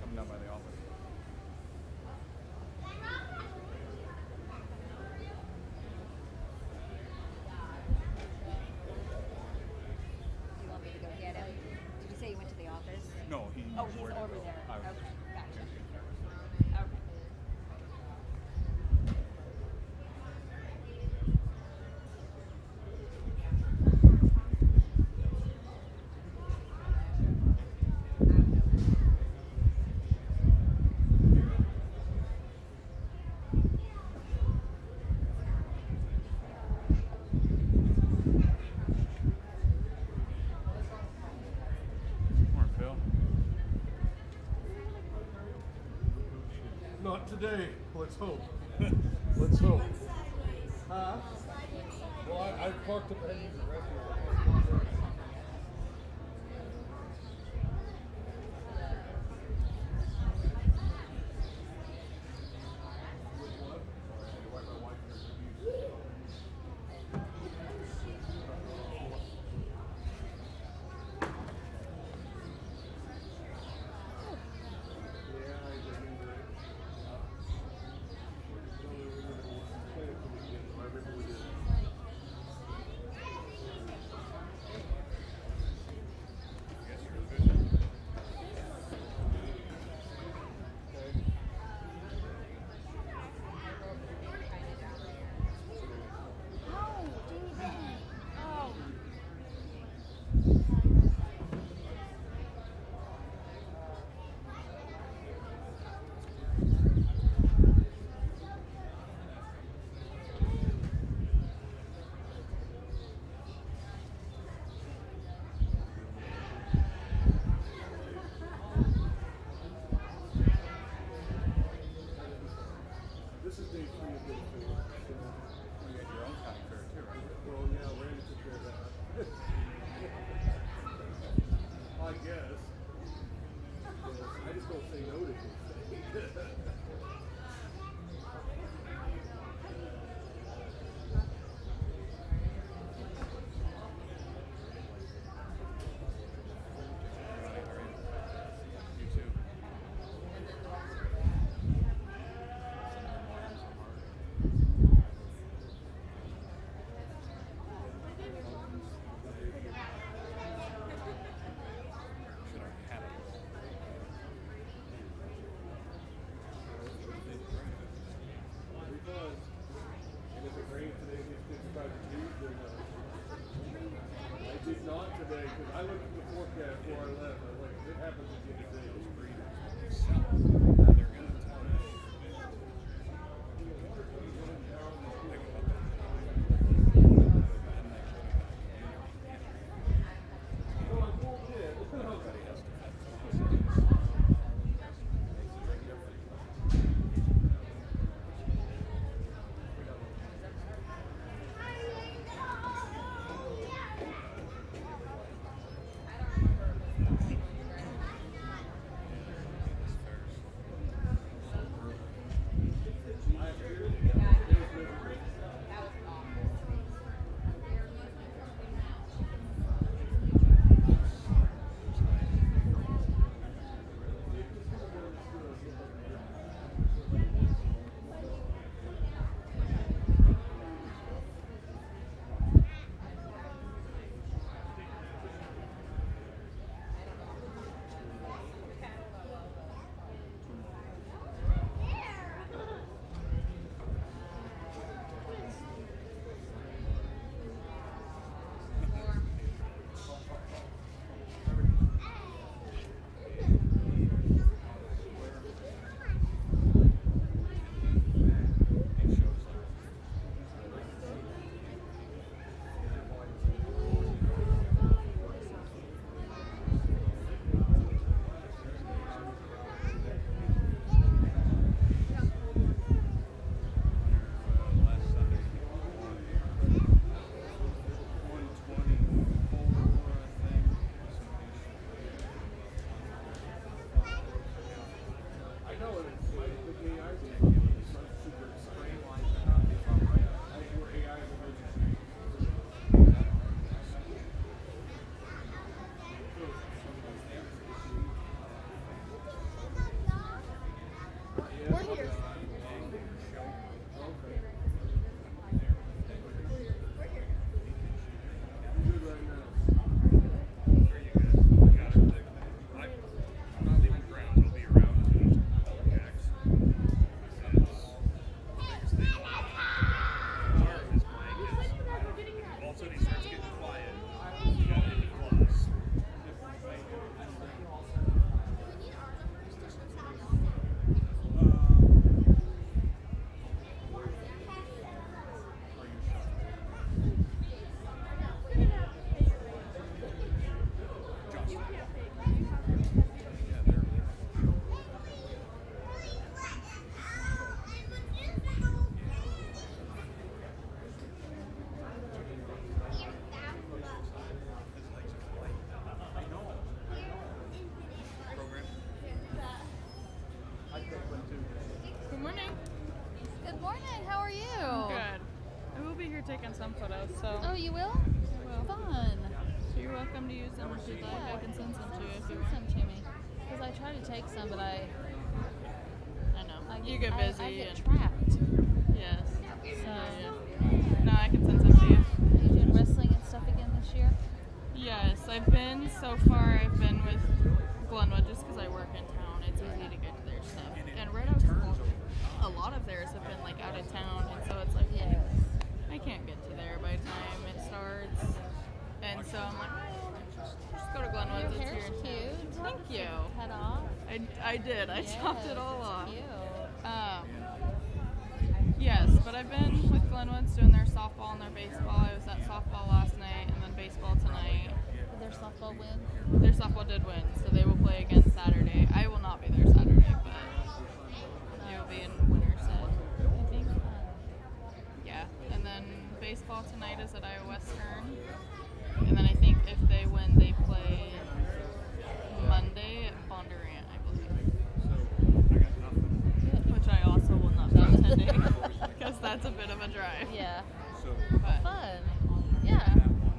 Coming down by the office. Do you want me to go get him? Did you say you went to the office? No, he's Oh, he's where to over go. there. I was Okay, gotcha. taking care of it. Okay. Morning, Phil. Not today. Let's hope. Let's hope. Huh? Well, I parked up ahead of the restaurant. Oh, David. Oh. This is day 3 of day 4. You had your own county fair too, right? Well, yeah, Randy took care of that. I guess. I just don't say no to anything. You too. Should have had it. Because, and if it rains today, it's 55 degrees, then I did not today, because I looked at the forecast before I left. I was like, if it happens again today, it's freezing. They're gonna tell me. So I pulled in. taking some photos, so Oh, you will? will. Fun. So you're welcome to use them if you'd like. I can send some to you if you Send want. some to me. Because I try to take some, but I know. I You get busy I get and trapped. yes. So, Yeah. No, I can send some to you. are you doing wrestling and stuff again this year? Yes, I've been so far. I've been with Glenwood just because I work in town. It's easy to get to their stuff. And Red Oaks, a lot of theirs have been like out of town, and so it's like Yes. I can't get to there by the time it starts. And so I'm like, well, just go to Glenwood. Your It's hair's here in town. cute. Thank you. Cut off. I did. I chopped it all Yes, off. it's cute. Yes, but I've been with Glenwood's doing their softball and their baseball. I was at softball last night and then baseball tonight. Did their softball win? Their softball did win, so they will play again Saturday. I will not be there Saturday, but it will be in Winterset, I think. Yeah, and then baseball tonight is at Iowa Western. And then I think if they win, they play Monday at Bondurant, I believe. So I got nothing. Which I also will not be attending because that's a bit of a drive. Yeah. So But Fun. Yeah.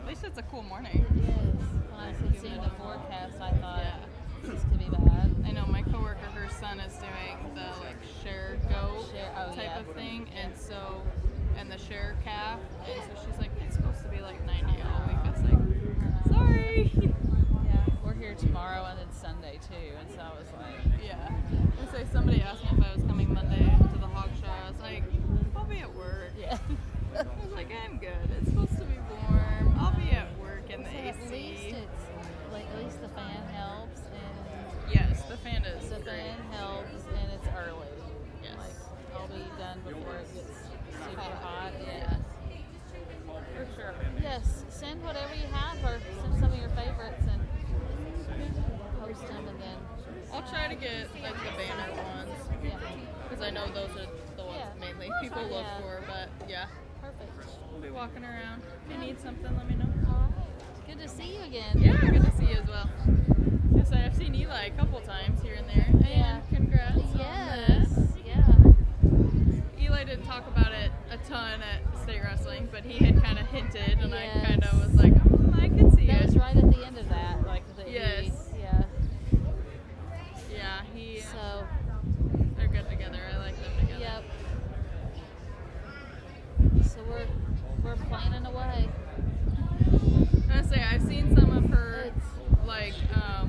at least it's a cool morning. It is. When I was seeing the forecast, I thought Yeah. this could be bad. I know my coworker, her son is doing the like share goat Oh, type yeah. of thing, and so and the share calf, and so she's like, it's supposed to be like 90 all week. It's like, sorry. Yeah. We're here tomorrow and it's Sunday too, and so I was like, Yeah. And so somebody asked me if I was coming Monday to the hog show. I was like, I'll be at work. yeah. I was like, I'm good. It's supposed to be warm. I'll be at work in the So AC. at least it's like at least the fan helps and Yes, the fan is the great. fan helps and it's early. Yes. Like I'll be done before it gets super hot. Yes. For sure. Yes. Send whatever you have or send some of your favorites and post them and then I'll try to get like the banner ones yeah. because I know those are the ones Yeah. mainly people look Yeah. for. But yeah, Perfect. we'll be walking around. If you need something, let me know. All right. Good to see you again. Yeah, good to see you as well. Yes, I've seen Eli a couple times here and there. Yeah. And congrats. on Yes. that. Yeah. Eli didn't talk about it a ton at state wrestling, but he had kind of hinted, and I Yes. kind of was like, oh, I could see That it. was right at the end of that. Like the Yes. yeah. Yeah, So they're good together. I like them together. yep. So we're planning away. I was gonna say I've seen some of her It's- like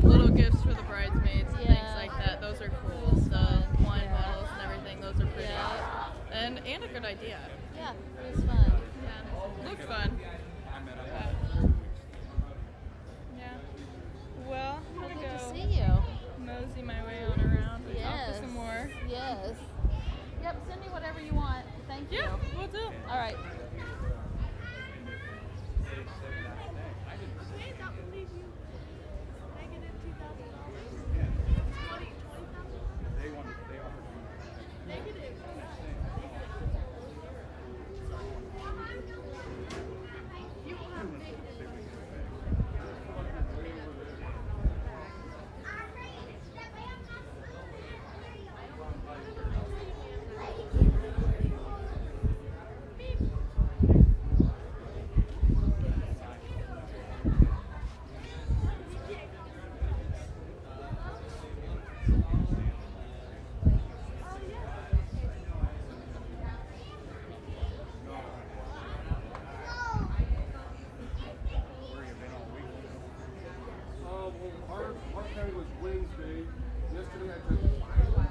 little gifts for the bridesmaids and things Yeah. like that. Those are cool. The fun. wine Yeah. bottles and everything. Those are pretty. Yeah. And a good idea. Yeah, it was fun. Yeah, looked fun. I met up with 2 weeks. Yeah. Well, I'm Well, gonna good to go see you. mosey my way on around and talk Yes. to some more. Yes. Yep. Send me whatever you want. Thank you. Yeah, we'll do. All right. They offered me where you've been all week. Well, our county was Wednesday. Yesterday I took Iowa,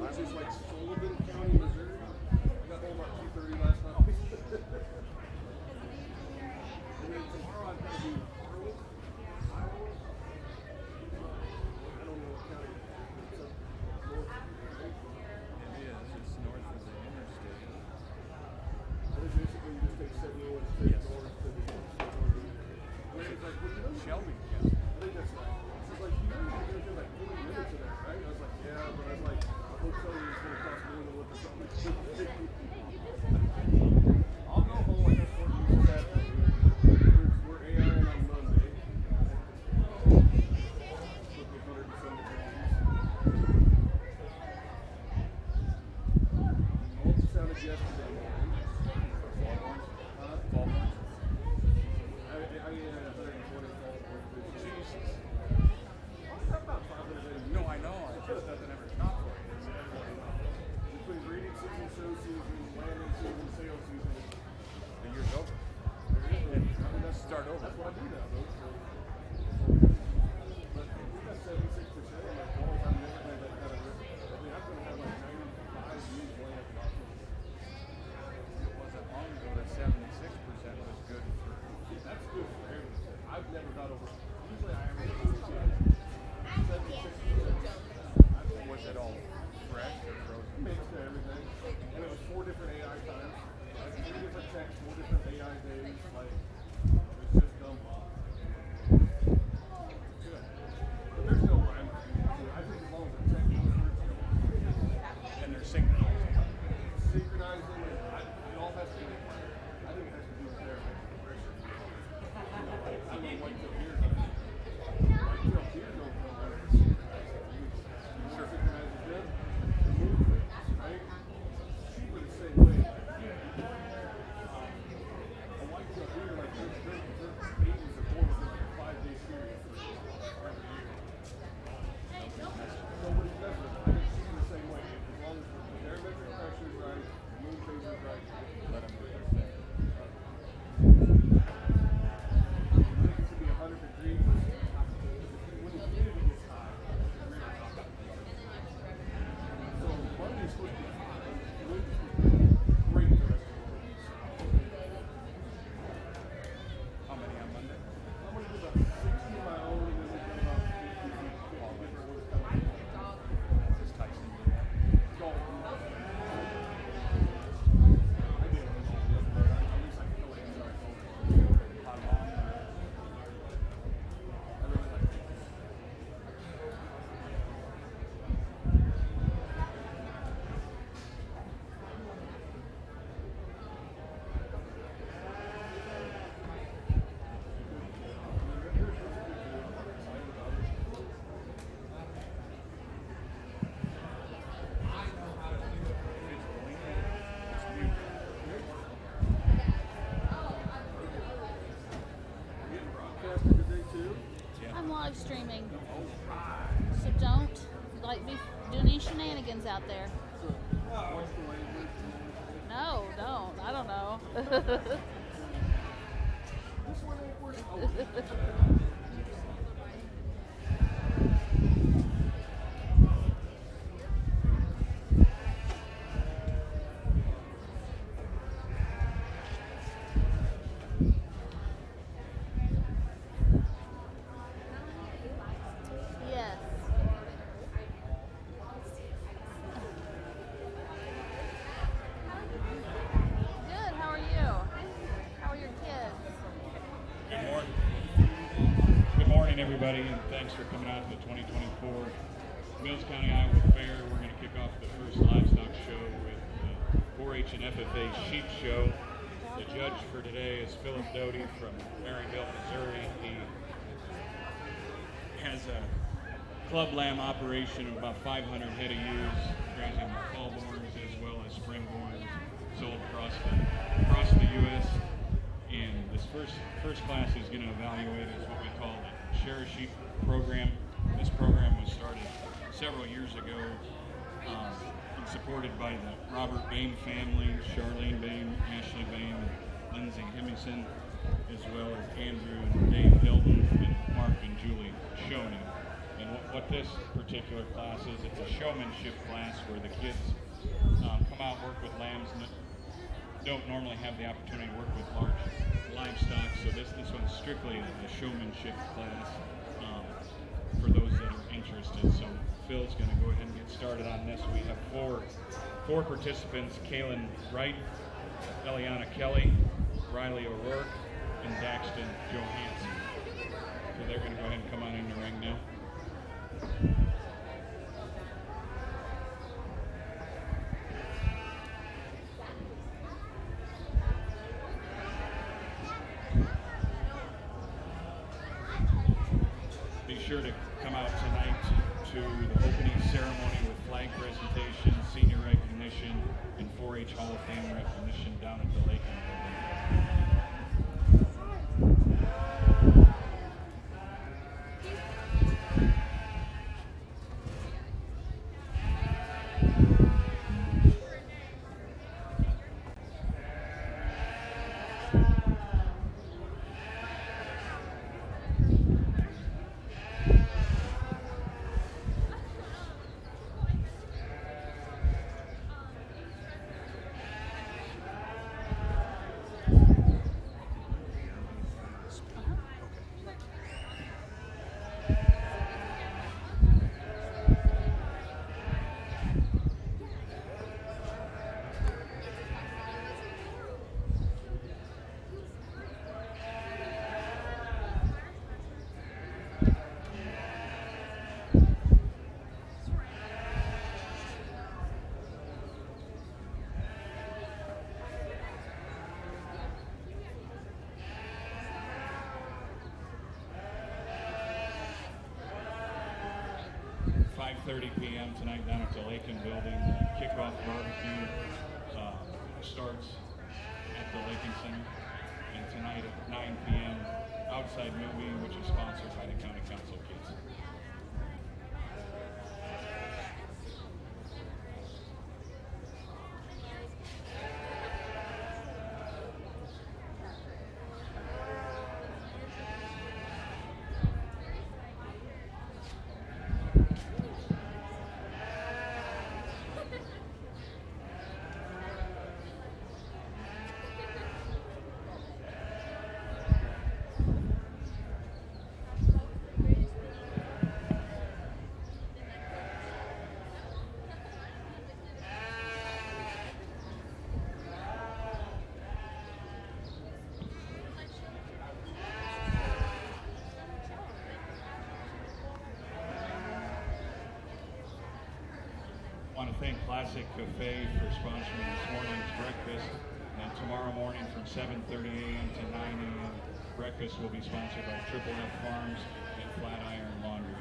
which is like Sullivan County, Missouri. I got home about 2:30 last night. And then tomorrow I'm going to do Harlan, Iowa. I don't know what county. It's up north. It is. It's north of the interstate. But it's basically you just take 71 straight north to the It's like, well, you know, Shelby. I think that's right. She's like, you know, you're going to do like 20 minutes of that, right? I was like, yeah, but I was like, a hotel room is going to cost more than what the something. I'll go home. I have 4 weeks of that. We're AR and I'm now, though. So, but if we got 76% on my balls, I've never had that kind of risk. I mean, I've been had like 95 years playing at the It wasn't long ago that 76% was good for. That's good for everything. I've never got over. Usually I average 76%. Was it all fresh or frozen? Mixed to everything. And it was 4 different AI times. Like 3 different texts, 4 different AI days. Like, it's just dumb. Good. But there's no rhyme or reason to it. I think as long as the tech goes through, it's going. And they're synchronized. Synchronizing, and it all has to do with, I think it has to do with their pressure. You know, like, I mean, white-tail deer don't. White-tail deer don't know how to synchronize it. You want to synchronize with them? The movement, right? Sheep are the same way. A white-tail deer, like, their babies are born within like a 5-day period every year. Nobody's messing with them. I think sheep are the same way. As long as the barometric pressure is right, the moon phase is right, Let them do their thing. I think it should be 100 degrees. When the humidity gets high, it's really hot. So Monday's supposed to be hot. Wednesday's supposed to be great the rest of the week. How many on Monday? I'm going to do about 60 of my own, and then we'll do about 50 different ones coming in. Does Tyson do that? Dalton. I did it this year, but at least I can throw it in my phone. How long? I really like it. Getting broadcasted today too. I'm live streaming. So don't be doing any shenanigans out there. What's the language? No, don't. I don't know. This one ain't working. Oh. Yes. Good. How are you? How are your kids? Good morning. Good morning, everybody, and thanks for coming out to the 2024 Mills County Iowa Fair. We're going to kick off the first livestock show with the 4-H and FFA Sheep Show. The judge for today is Philip Doty from Maryville, Missouri. He has a club lamb operation of about 500 head of ewes, raising fallborns as well as springborns, sold across the U.S. And this first class is going to evaluate is what we call the Share a Sheep program. This program was started several years ago and supported by the Robert Bain family, Charlene Bain, Ashley Bain, Lindsay Hemmingson, as well as Andrew and Dave Hilton and Mark and Julie Shoney. And what this particular class is, it's a showmanship class where the kids come out and work with lambs and don't normally have the opportunity to work with large livestock. So this one's strictly a showmanship class for those that are interested. So Phil's going to go ahead and get started on this. We have four participants: Kaylin Wright, Eliana Kelly, Riley O'Rourke, and Daxton Johansson. So they're going to go ahead and come on in the ring now. Be sure to come out tonight to the opening ceremony with flag presentation, senior recognition, and 4-H Hall of Fame recognition down at the Lake Building. 7:30 p.m. tonight down at the Lakin building. Kickoff barbecue starts at the Lakin Center. And tonight at 9 p.m. outside movie, which is sponsored by the County Council Kids. I want to thank Classic Cafe for sponsoring this morning's breakfast. And tomorrow morning from 7:30 a.m. to 9 a.m. breakfast will be sponsored by Triple F Farms and Flatiron Laundry.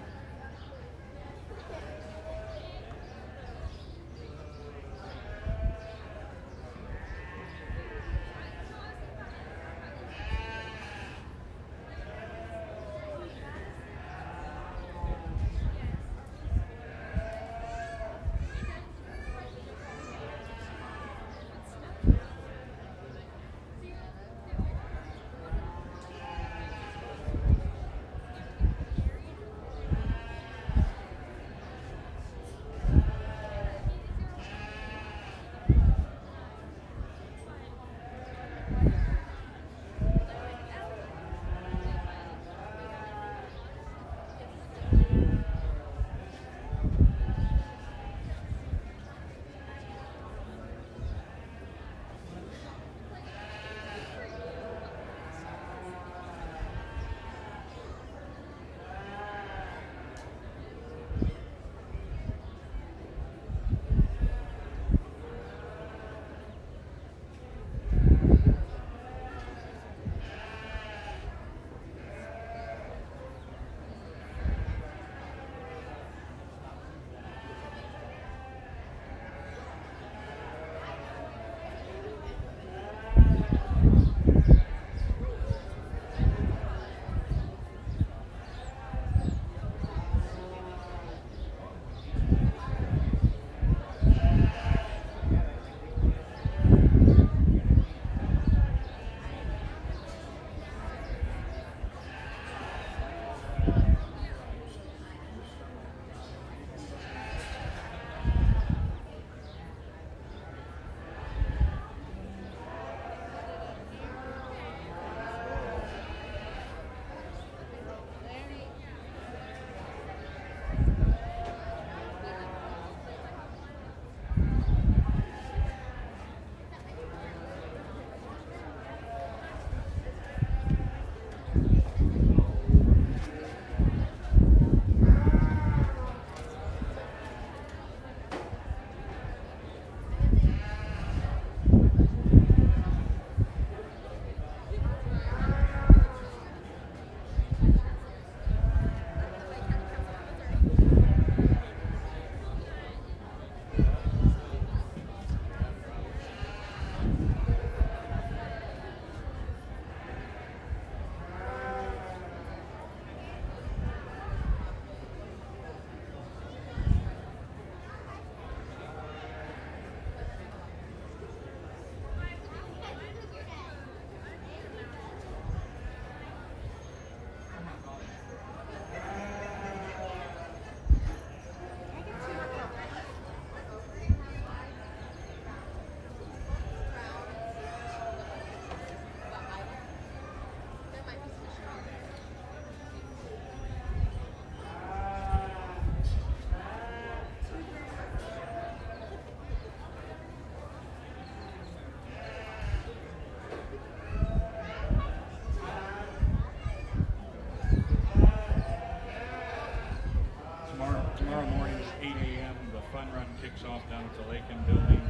kicks off down at the Lakin building.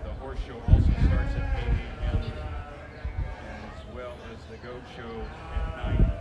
The horse show also starts at 8 a.m. as well as the goat show at 9.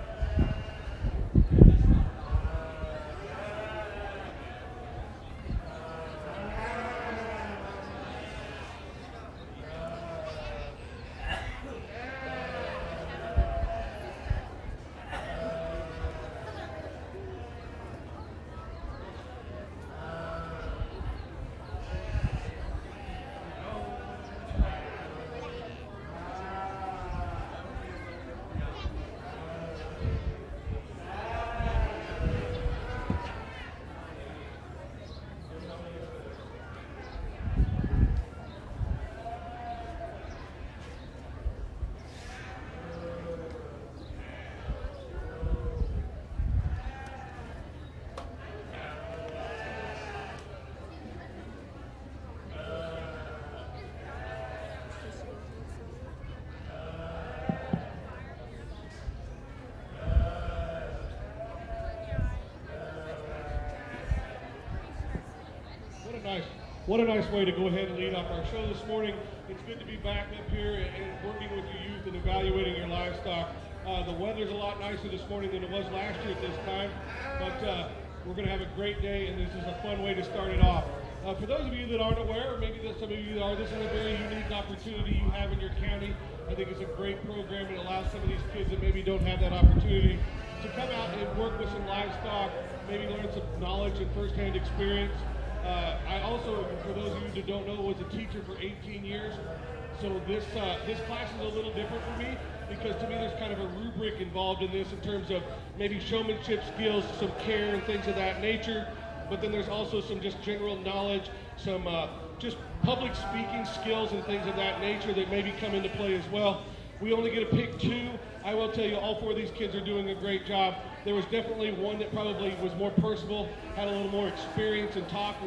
what a nice way to go ahead and lead off our show this morning. It's good to be back up here and working with your youth and evaluating your livestock. The weather's a lot nicer this morning than it was last year at this time, but we're going to have a great day, and this is a fun way to start it off. For those of you that aren't aware, or maybe that some of you are, this is a very unique opportunity you have in your county. I think it's a great program. It allows some of these kids that maybe don't have that opportunity to come out and work with some livestock, maybe learn some knowledge and firsthand experience. I also, for those of you that don't know, was a teacher for 18 years. So this class is a little different for me because to me there's kind of a rubric involved in this in terms of maybe showmanship skills, some care and things of that nature. But then there's also some just general knowledge, some just public speaking skills and things of that nature that maybe come into play as well. We only get to pick 2. I will tell you, all 4 of these kids are doing a great job. There was definitely one that probably was more personable, had a little more experience and talked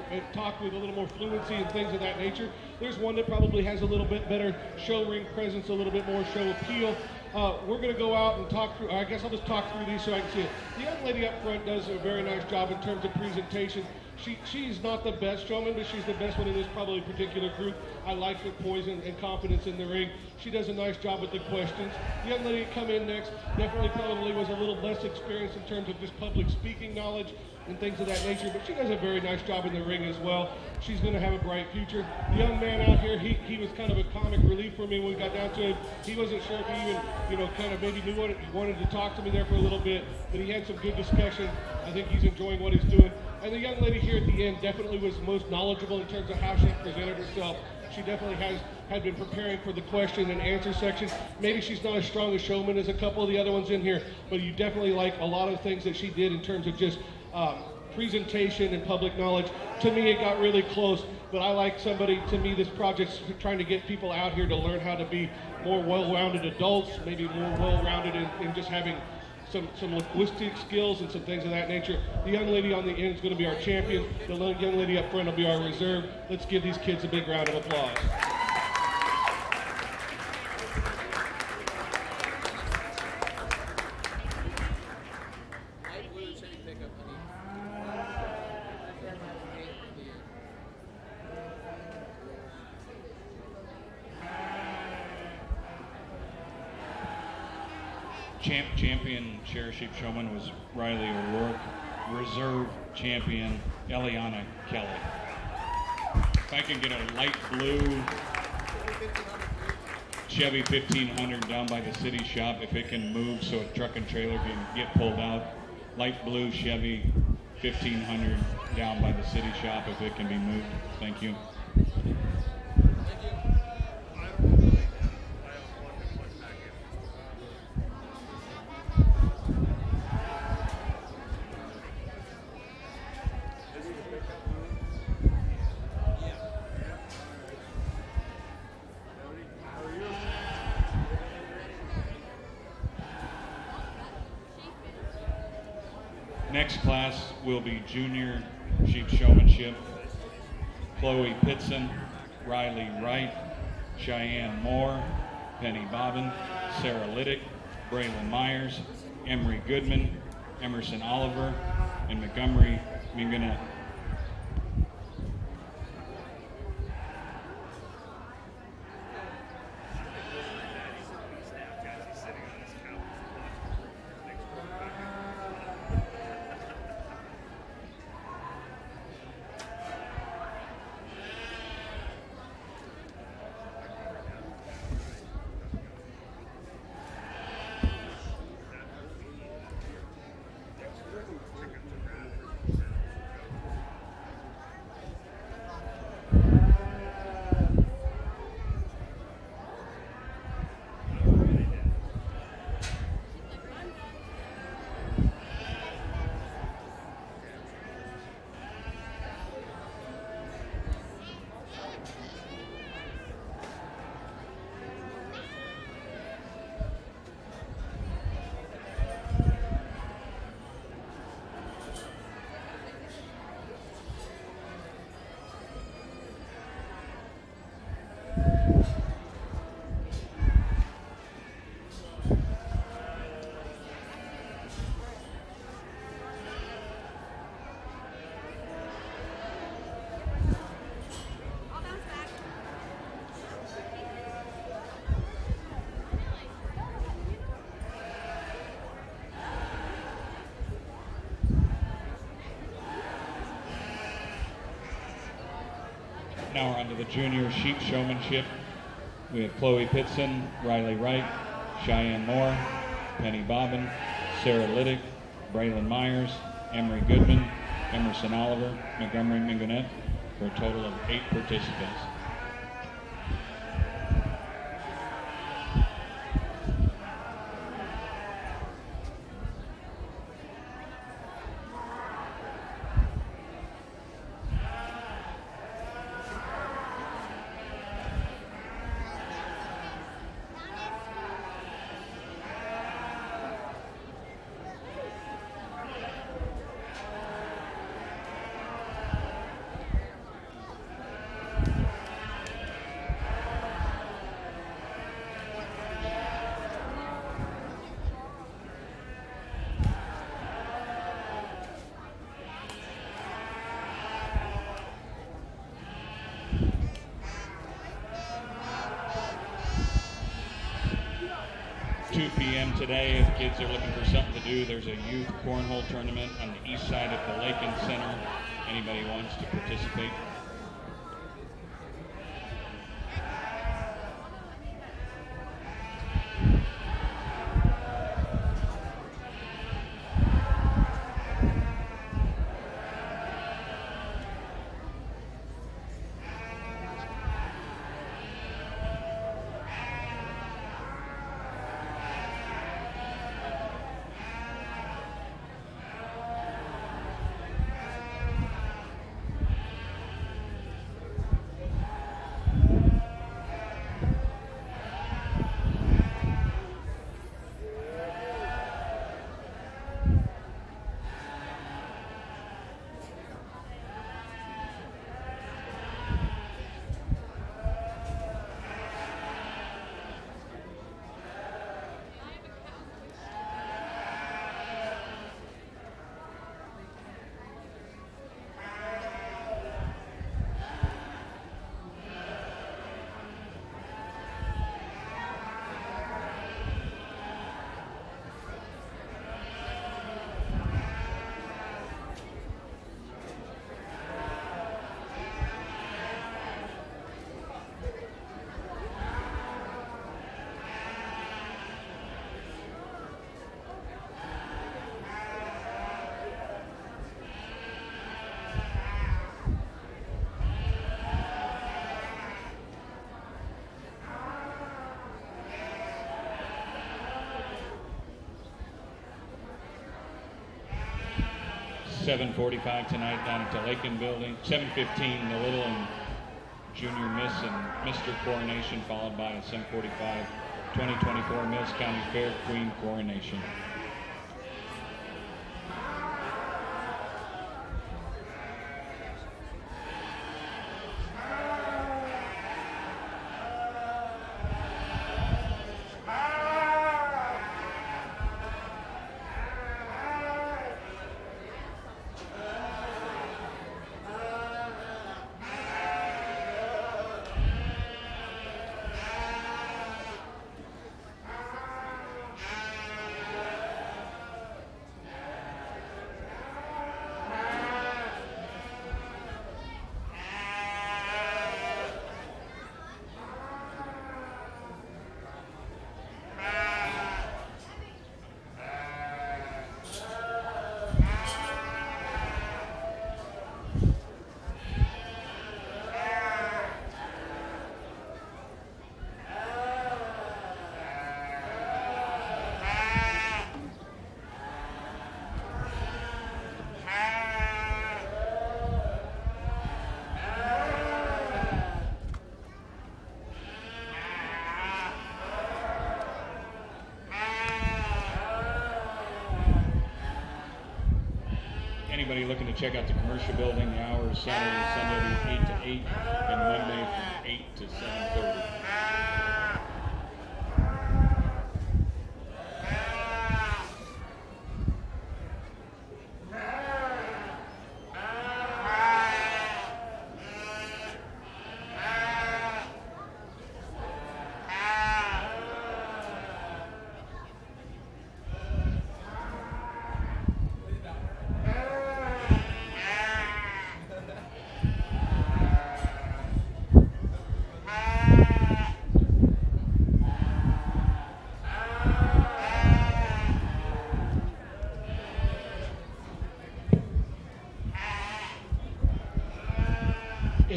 with a little more fluency and things of that nature. There's one that probably has a little bit better show ring presence, a little bit more show appeal. We're going to go out and talk through, I guess I'll just talk through these so I can see it. The young lady up front does a very nice job in terms of presentation. She's not the best showman, but she's the best one in this probably particular group. I like her poise and confidence in the ring. She does a nice job with the questions. The young lady that come in next definitely probably was a little less experienced in terms of just public speaking knowledge and things of that nature, but she does a very nice job in the ring as well. She's going to have a bright future. The young man out here, he was kind of a comic relief for me when we got down to him. He wasn't sure if he even, kind of maybe knew what he wanted to talk to me there for a little bit, but he had some good discussion. I think he's enjoying what he's doing. And the young lady here at the end definitely was most knowledgeable in terms of how she presented herself. She definitely had been preparing for the question and answer section. Maybe she's not as strong a showman as a couple of the other ones in here, but you definitely like a lot of things that she did in terms of just presentation and public knowledge. To me, it got really close, but I like somebody, to me, this project's trying to get people out here to learn how to be more well-rounded adults, maybe more well-rounded in just having some linguistic skills and some things of that nature. The young lady on the end is going to be our champion. The young lady up front will be our reserve. Let's give these kids a big round of applause. Champion Share Sheep Showman was Riley O'Rourke. Reserve champion Eliana Kelly. If I can get a light blue Chevy 1500 down by the city shop, if it can move so a truck and trailer can get pulled out. Light blue Chevy 1500 down by the city shop, if it can be moved. Thank you. Next class will be Junior Sheep Showmanship. Chloe Pitson, Riley Wright, Cheyenne Moore, Penny Bobbin, Sarah Liddick, Braylon Myers, Emery Goodman, Emerson Oliver, and Montgomery Mingana. Now we're on to the junior sheep showmanship. We have Chloe Pitson, Riley Wright, Cheyenne Moore, Penny Bobbin, Sarah Liddick, Braylon Myers, Emery Goodman, Emerson Oliver, Montgomery Mingonet, for a total of 8 participants. Today, if kids are looking for something to do, there's a youth cornhole tournament on the east side of the Lakin Center. Anybody wants to participate? .7:45 tonight down at the Lakin building. 7:15, the Little and Junior Miss and Mr. Coronation, followed by a 7:45 2024 Mills County Fair Queen Coronation. Anybody looking to check out the commercial building, the hours Saturday, Sunday 8 to 8, and Monday from 8 to 7:30.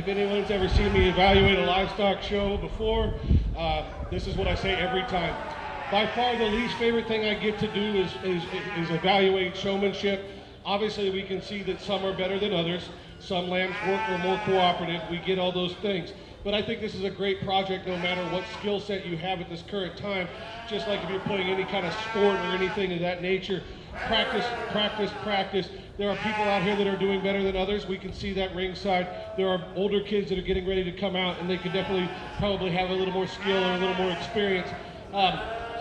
if anyone's ever seen me evaluate a livestock show before, this is what I say every time. By far the least favorite thing I get to do is evaluate showmanship. Obviously we can see that some are better than others. Some lambs are more cooperative. We get all those things. But I think this is a great project no matter what skill set you have at this current time. Just like if you're playing any kind of sport or anything of that nature, practice, practice, practice. There are people out here that are doing better than others. We can see that ringside. There are older kids that are getting ready to come out, and they could definitely probably have a little more skill or a little more experience.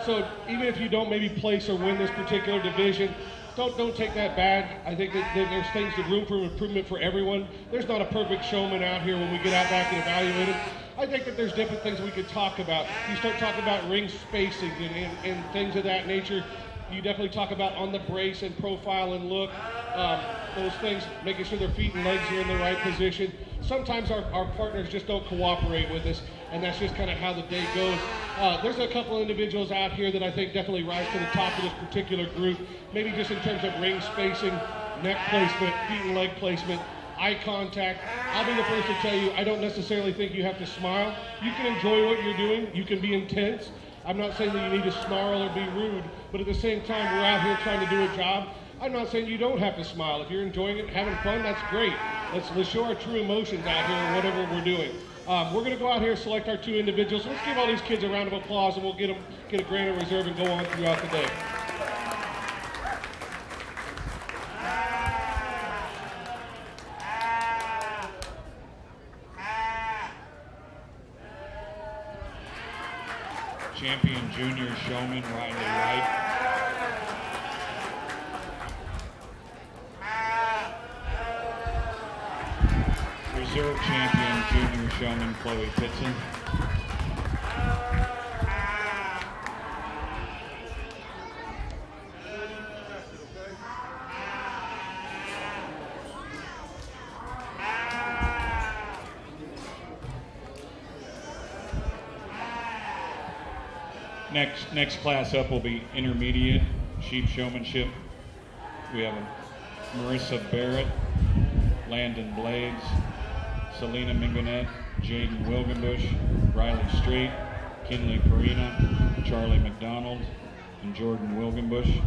So even if you don't maybe place or win this particular division, don't take that bad. I think that there's things, there's room for improvement for everyone. There's not a perfect showman out here when we get out back and evaluate it. I think that there's different things we could talk about. You start talking about ring spacing and things of that nature. You definitely talk about on the brace and profile and look. Those things, making sure their feet and legs are in the right position. Sometimes our partners just don't cooperate with us, and that's just kind of how the day goes. There's a couple individuals out here that I think definitely rise to the top of this particular group, maybe just in terms of ring spacing, neck placement, feet and leg placement, eye contact. I'll be the first to tell you, I don't necessarily think you have to smile. You can enjoy what you're doing. You can be intense. I'm not saying that you need to snarl or be rude, but at the same time, we're out here trying to do a job. I'm not saying you don't have to smile. If you're enjoying it, having fun, that's great. Let's show our true emotions out here in whatever we're doing. We're going to go out here, select our two individuals. Let's give all these kids a round of applause, and we'll get a granite reserve and go on throughout the day. Champion junior showman Riley Wright. Reserve champion junior showman Chloe Pitson. Next class up will be intermediate sheep showmanship. We have Marissa Barrett, Landon Blades, Selena Mingonet, Jaden Wilgenbush, Riley Strait, Kinley Perina, Charlie McDonald, and Jordan Wilgenbush.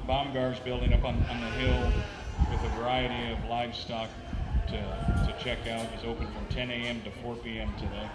Baumgar's building up on the hill with a variety of livestock to check out. Is open from 10 a.m. to 4 p.m. today.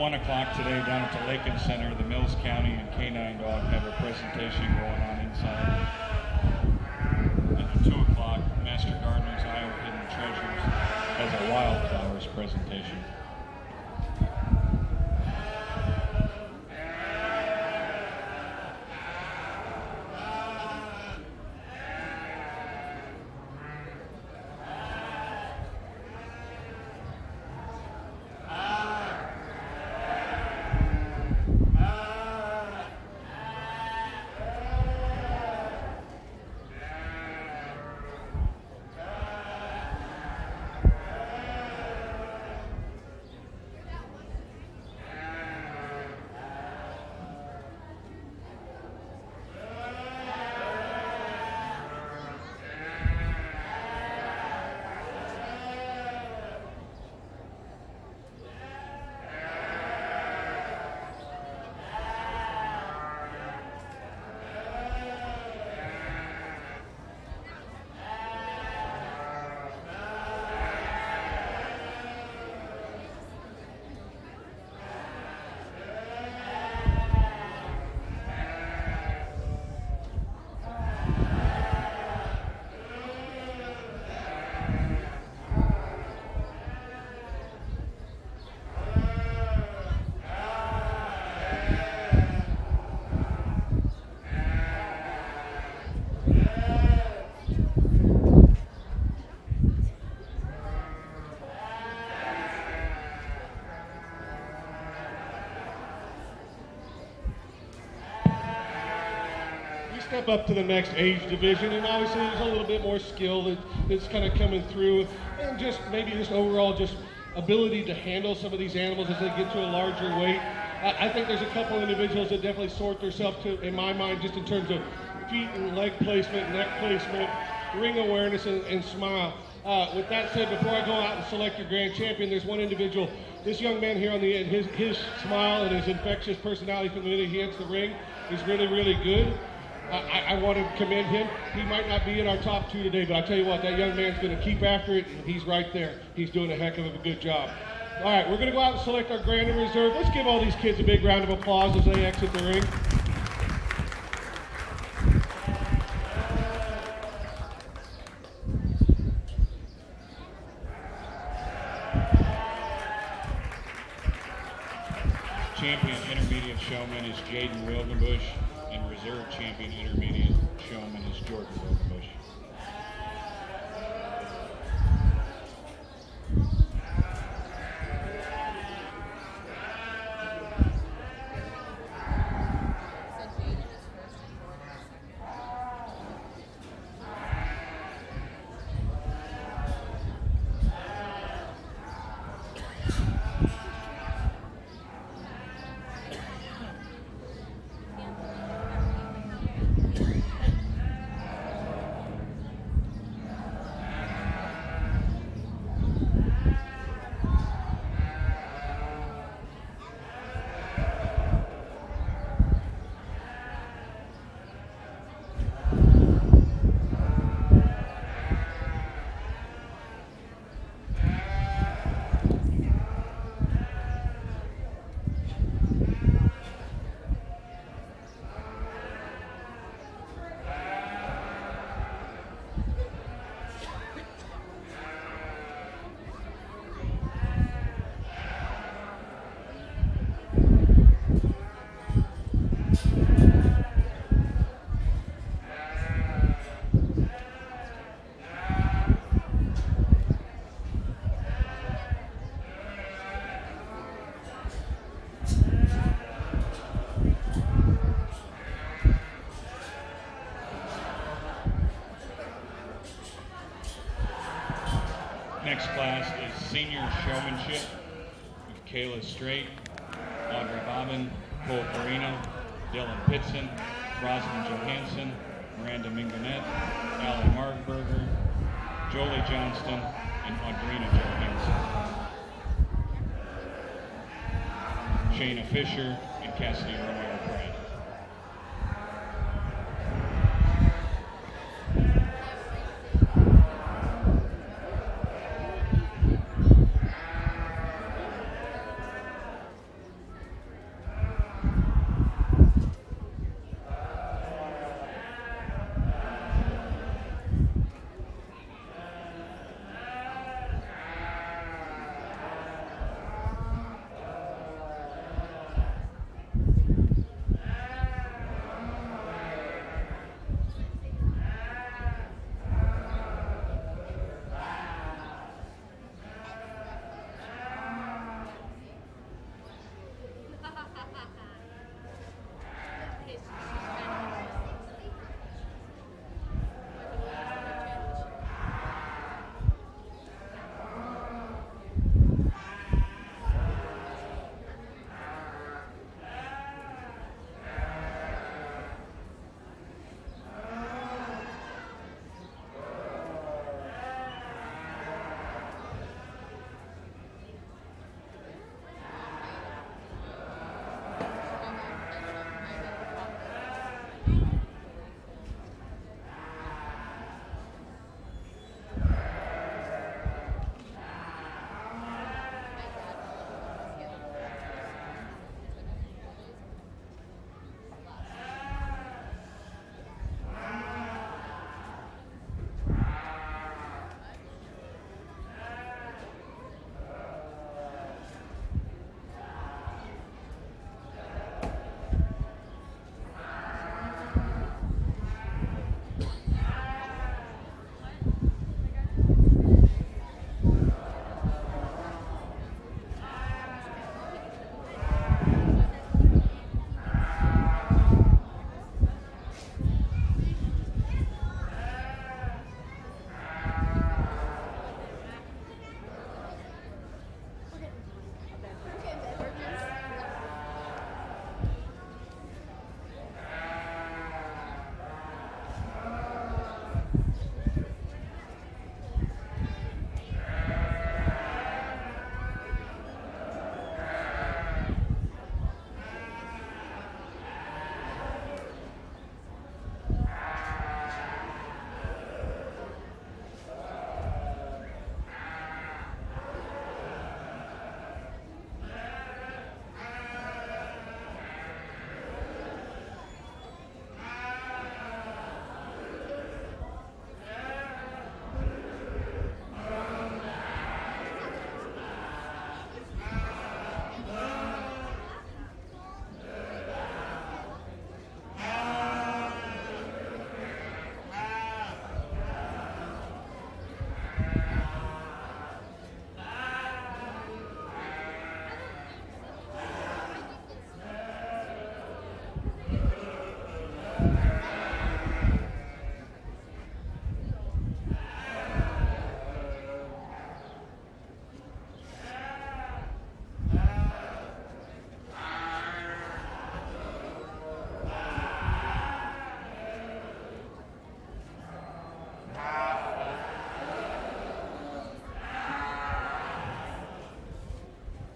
1 o'clock today down at the Lincoln Center, the Mills County and Canine Dog have a presentation going on inside. And at 2 o'clock, Master Gardener's Iowa Hidden Treasures has a wildflowers presentation. Step up to the next age division, and obviously there's a little bit more skill that's kind of coming through, and just maybe just overall just ability to handle some of these animals as they get to a larger weight. I think there's a couple individuals that definitely sort themselves to, in my mind, just in terms of feet and leg placement, neck placement, ring awareness, and smile. With that said, before I go out and select your grand champion, there's one individual, this young man here on the end, his smile and his infectious personality from the minute he hits the ring is really, really good. I want to commend him. He might not be in our top 2 today, but I tell you what, that young man's going to keep after it, and he's right there. He's doing a heck of a good job. All right, we're going to go out and select our grand and reserve. Let's give all these kids a big round of applause as they exit the ring. Champion intermediate showman is Jaden Wilgenbush, and reserve champion intermediate showman is Jordan Wilgenbush. Next class is senior showmanship with Kayla Straight, Audrey Bobbin, Cole Carino, Dylan Pitson, Rosalind Johansson, Miranda Mingonet, Allie Markberger, Jolie Johnston, and Audrina Johansson. Shayna Fisher and Cassidy Romero Pratt.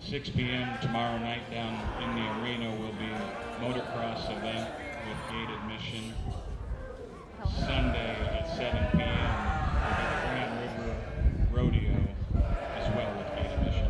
6 p.m. tomorrow night down in the arena will be a motocross event with gate admission. Sunday at 7 p.m. will be the Grand River Rodeo as well with gate admission.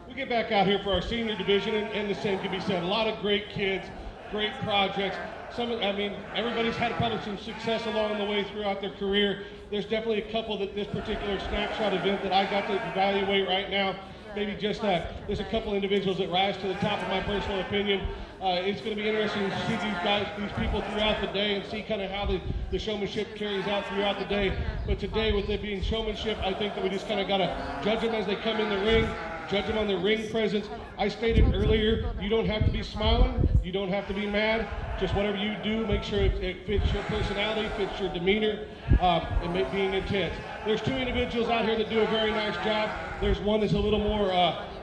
We get back out here for our senior division, and the same can be said. A lot of great kids, great projects. Everybody's had probably some success along the way throughout their career. There's definitely a couple that this particular snapshot event that I got to evaluate right now, maybe just that. There's a couple individuals that rise to the top of my personal opinion. It's going to be interesting to see these people throughout the day and see kind of how the showmanship carries out throughout the day. But today, with it being showmanship, I think that we just kind of got to judge them as they come in the ring, judge them on their ring presence. I stated earlier, you don't have to be smiling, you don't have to be mad. Just whatever you do, make sure it fits your personality, fits your demeanor, and being intense. There's two individuals out here that do a very nice job. There's one that's a little more,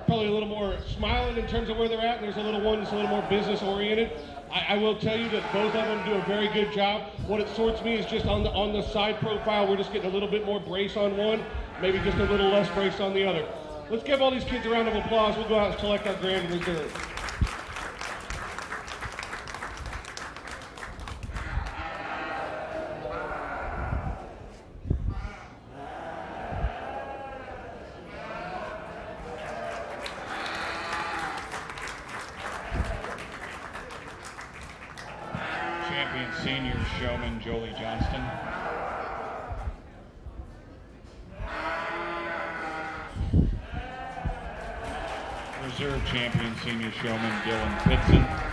probably a little more smiling in terms of where they're at, and there's a little one that's a little more business oriented. I will tell you that both of them do a very good job. What it sorts me is just on the side profile, we're just getting a little bit more brace on one, maybe just a little less brace on the other. Let's give all these kids a round of applause. We'll go out and select our grand reserve. Champion senior showman Jolie Johnston. Reserve champion senior showman Dylan Pitson.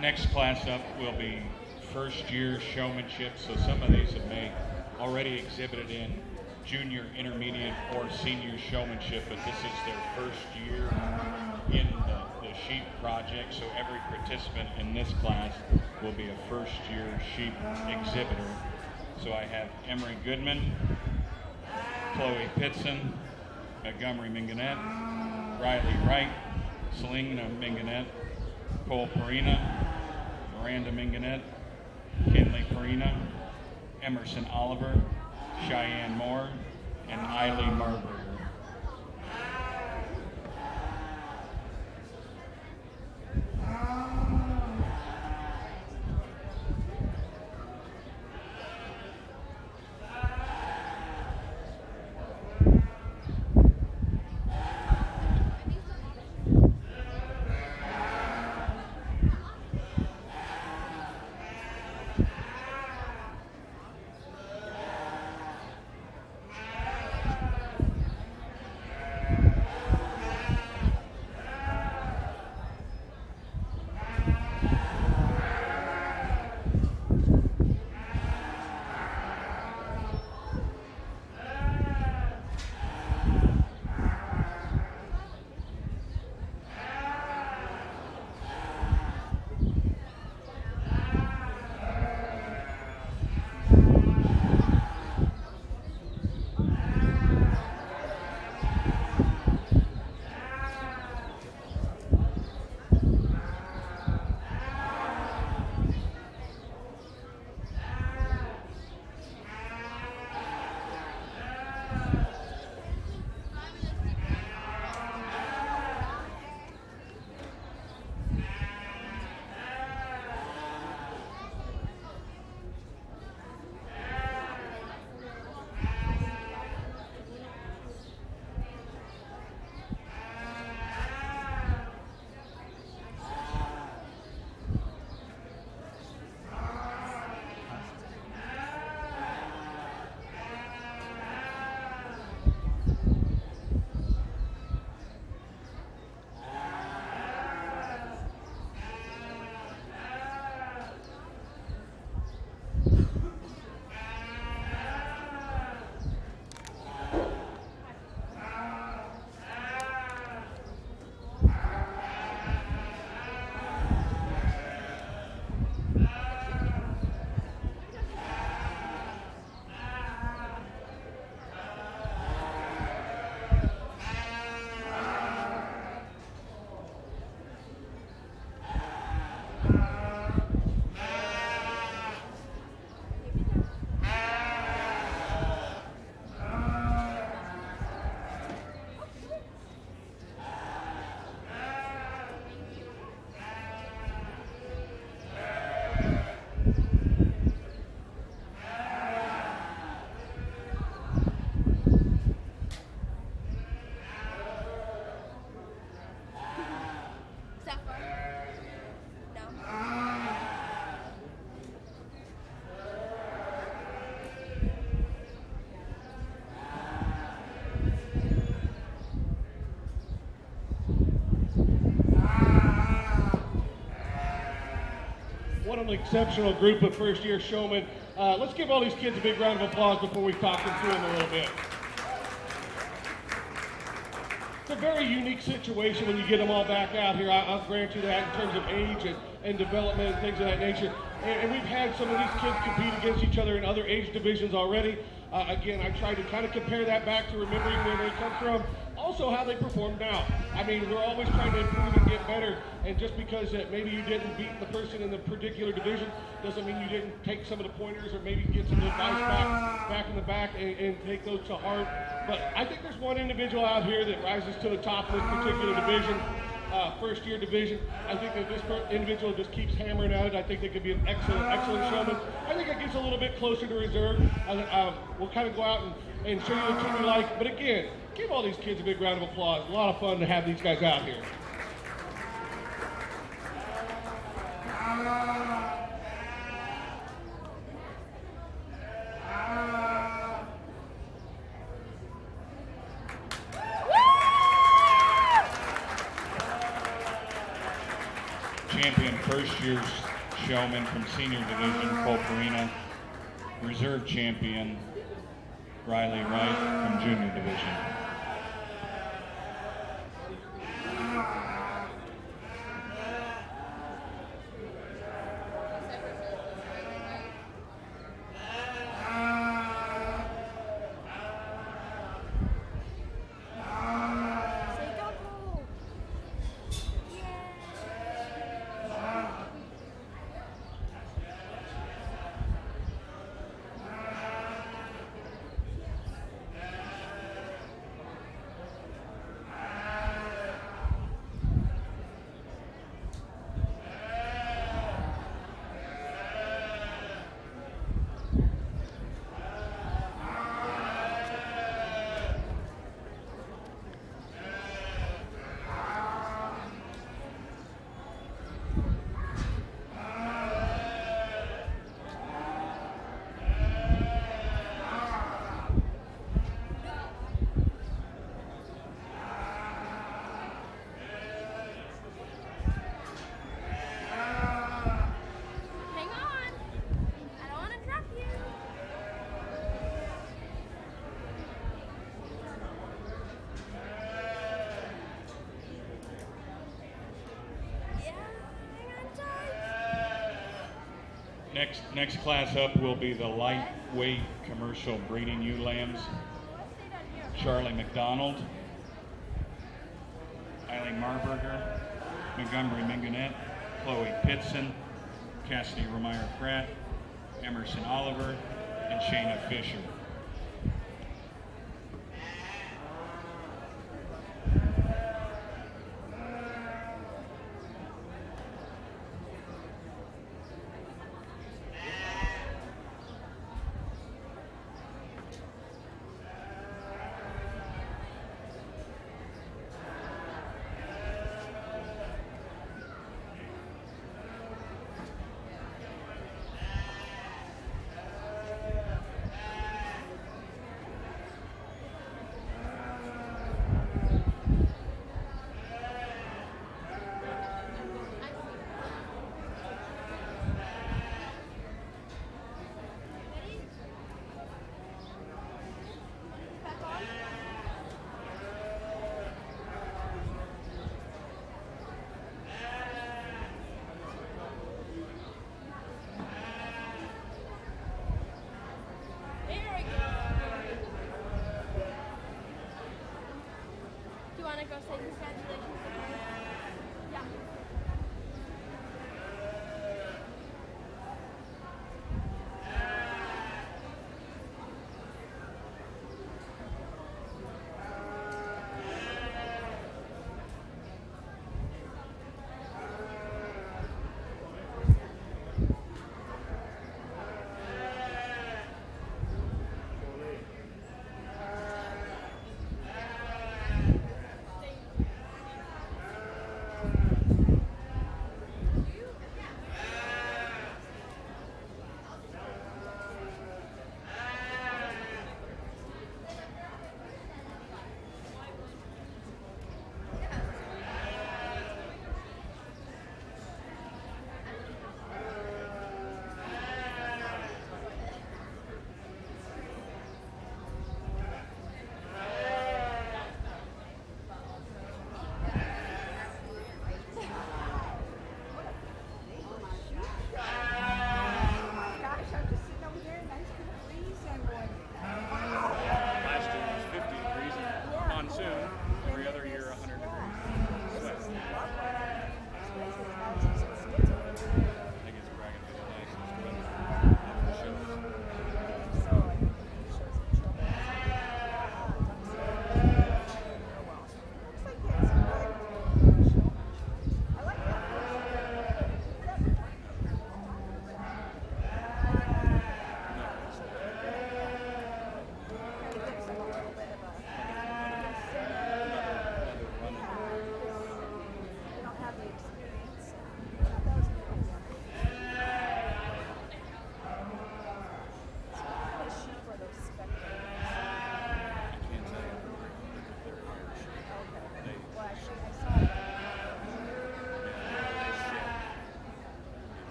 Next class up will be first year showmanship, so some of these have may already exhibited in junior, intermediate, or senior showmanship, but this is their first year in the sheep project, so every participant in this class will be a first year sheep exhibitor. So I have Emery Goodman, Chloe Pitson, Montgomery Mingonette, Riley Wright, Selena Mingonette, Cole Perina, Miranda Mingonette, Kinley Perina, Emerson Oliver, Cheyenne Moore, and Eileen Marburger. What an exceptional group of first-year showmen. Let's give all these kids a big round of applause before we talk them through them a little bit. It's a very unique situation when you get them all back out here. I'll grant you that in terms of age and development and things of that nature. And we've had some of these kids compete against each other in other age divisions already. Again, I tried to kind of compare that back to remembering where they come from, also how they perform now. I mean, we're always trying to improve and get better, and just because maybe you didn't beat the person in the particular division doesn't mean you didn't take some of the pointers or maybe get some advice back in the back and take those to heart. But I think there's one individual out here that rises to the top of this particular division. First-year division. I think that this individual just keeps hammering at it. I think they could be an excellent showman. I think it gets a little bit closer to reserve. We'll kind of go out and show you the team we like. But again, give all these kids a big round of applause. A lot of fun to have these guys out here. Champion first year's showman from senior division, Cole Perina. Reserve champion, Riley Wright from junior division. Next class up will be the lightweight commercial breeding ewe lambs. Charlie McDonald, Eileen Marburger, Montgomery Mingonet, Chloe Pitson, Cassidy Romeyer Pratt, Emerson Oliver, and Shayna Fisher.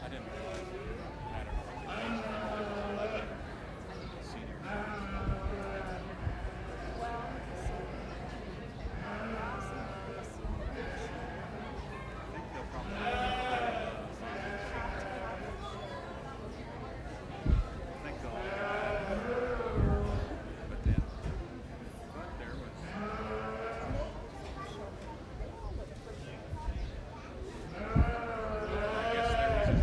I didn't realize it had a reputation. Senior. I think they'll probably I think they'll but then but there was I guess there was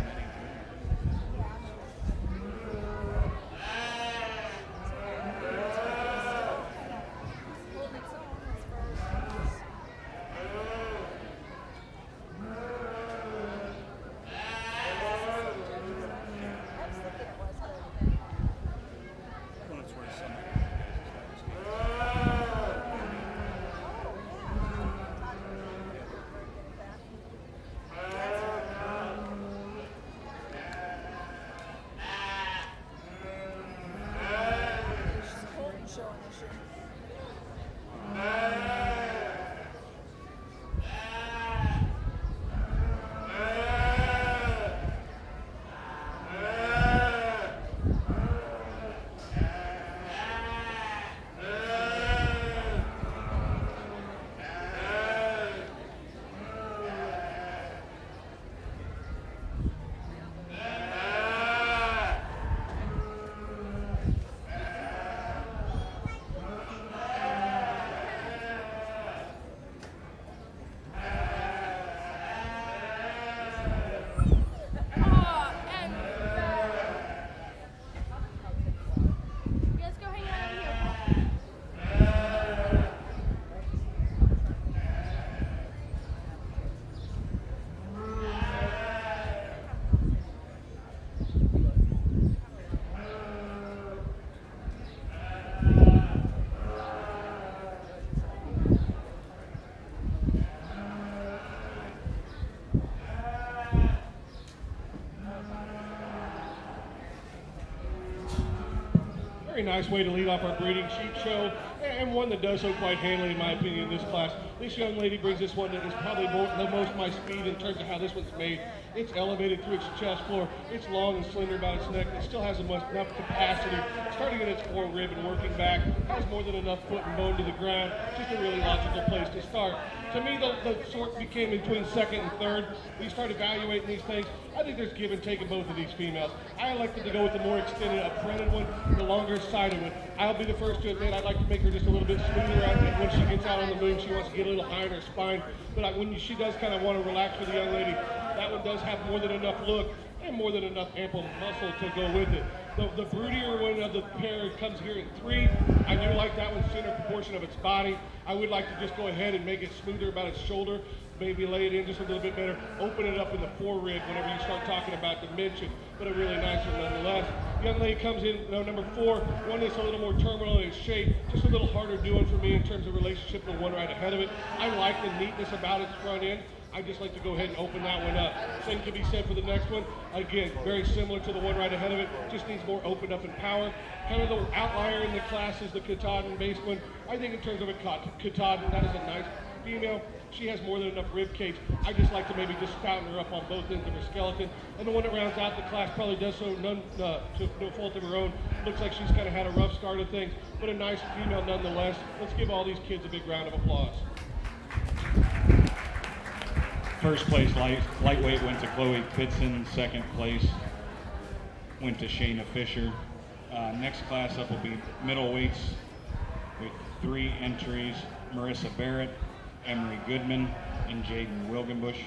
as many well, it's where some of the guys Yes, go hang out over here. Very nice way to lead off our breeding sheep show, and one that does so quite handily, in my opinion, in this class. This young lady brings this one that is probably the most my speed in terms of how this one's made. It's elevated through its chest floor. It's long and slender about its neck. It still has enough capacity, starting at its forerib and working back. Has more than enough foot and bone to the ground. Just a really logical place to start. To me, the sort became between second and third. We start evaluating these things. I think there's give and take in both of these females. I elected to go with the more extended up-fronted one, the longer sided one. I'll be the first to admit I'd like to make her just a little bit smoother. I think when she gets out on the moon, she wants to get a little higher in her spine. But when she does kind of want to relax with the young lady, that one does have more than enough look and more than enough ample muscle to go with it. The broodier one of the pair comes here in 3. I do like that one center proportion of its body. I would like to just go ahead and make it smoother about its shoulder, maybe lay it in just a little bit better, open it up in the forerib whenever you start talking about dimension, but a really nice one nonetheless. Young lady comes in, number 4, one that's a little more terminal in shape, just a little harder doing for me in terms of relationship to the one right ahead of it. I like the neatness about its front end. I just like to go ahead and open that one up. Same can be said for the next one. Again, very similar to the one right ahead of it, just needs more opened up in power. Kind of the outlier in the class is the Katahdin-based one. I think in terms of a Katahdin, that is a nice female. She has more than enough rib cage. I just like to maybe just fatten her up on both ends of her skeleton. And the one that rounds out the class probably does so to no fault of her own. Looks like she's kind of had a rough start of things, but a nice female nonetheless. Let's give all these kids a big round of applause. First place lightweight went to Chloe Pitson. Second place went to Shayna Fisher. Next class up will be middleweights with 3 entries: Marissa Barrett, Emery Goodman, and Jaden Wilgenbush.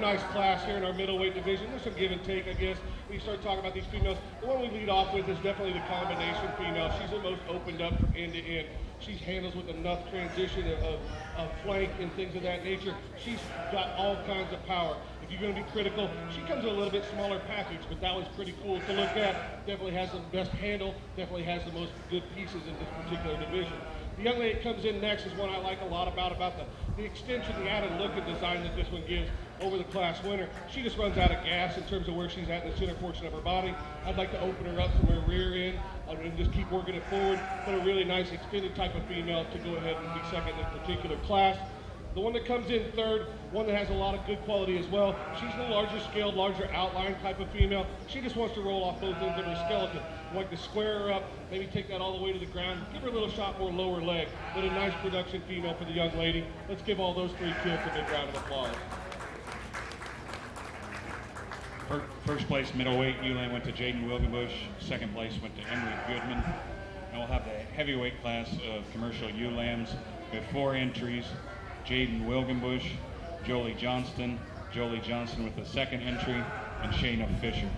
nice class here in our middleweight division. There's some give and take, I guess, when you start talking about these females. The one we lead off with is definitely the combination female. She's the most opened up from end to end. She handles with enough transition of flank and things of that nature. She's got all kinds of power. If you're going to be critical, she comes in a little bit smaller package, but that was pretty cool to look at. Definitely has the best handle, definitely has the most good pieces in this particular division. The young lady that comes in next is one I like a lot about the extension, the added look and design that this one gives over the class winner. She just runs out of gas in terms of where she's at in the center portion of her body. I'd like to open her up from her rear end and just keep working it forward, but a really nice extended type of female to go ahead and be second in this particular class. The one that comes in third, one that has a lot of good quality as well. She's the larger scaled, larger outline type of female. She just wants to roll off both ends of her skeleton. I'd like to square her up, maybe take that all the way to the ground, give her a little shot more lower leg, but a nice production female for the young lady. Let's give all those 3 kids a big round of applause. First place middleweight, ULAM went to Jaden Wilgenbush. Second place went to Emery Goodman. And we'll have the heavyweight class of commercial ULAMs. We have 4 entries. Jaden Wilgenbush, Jolie Johnston with the second entry, and Shayna Fisher.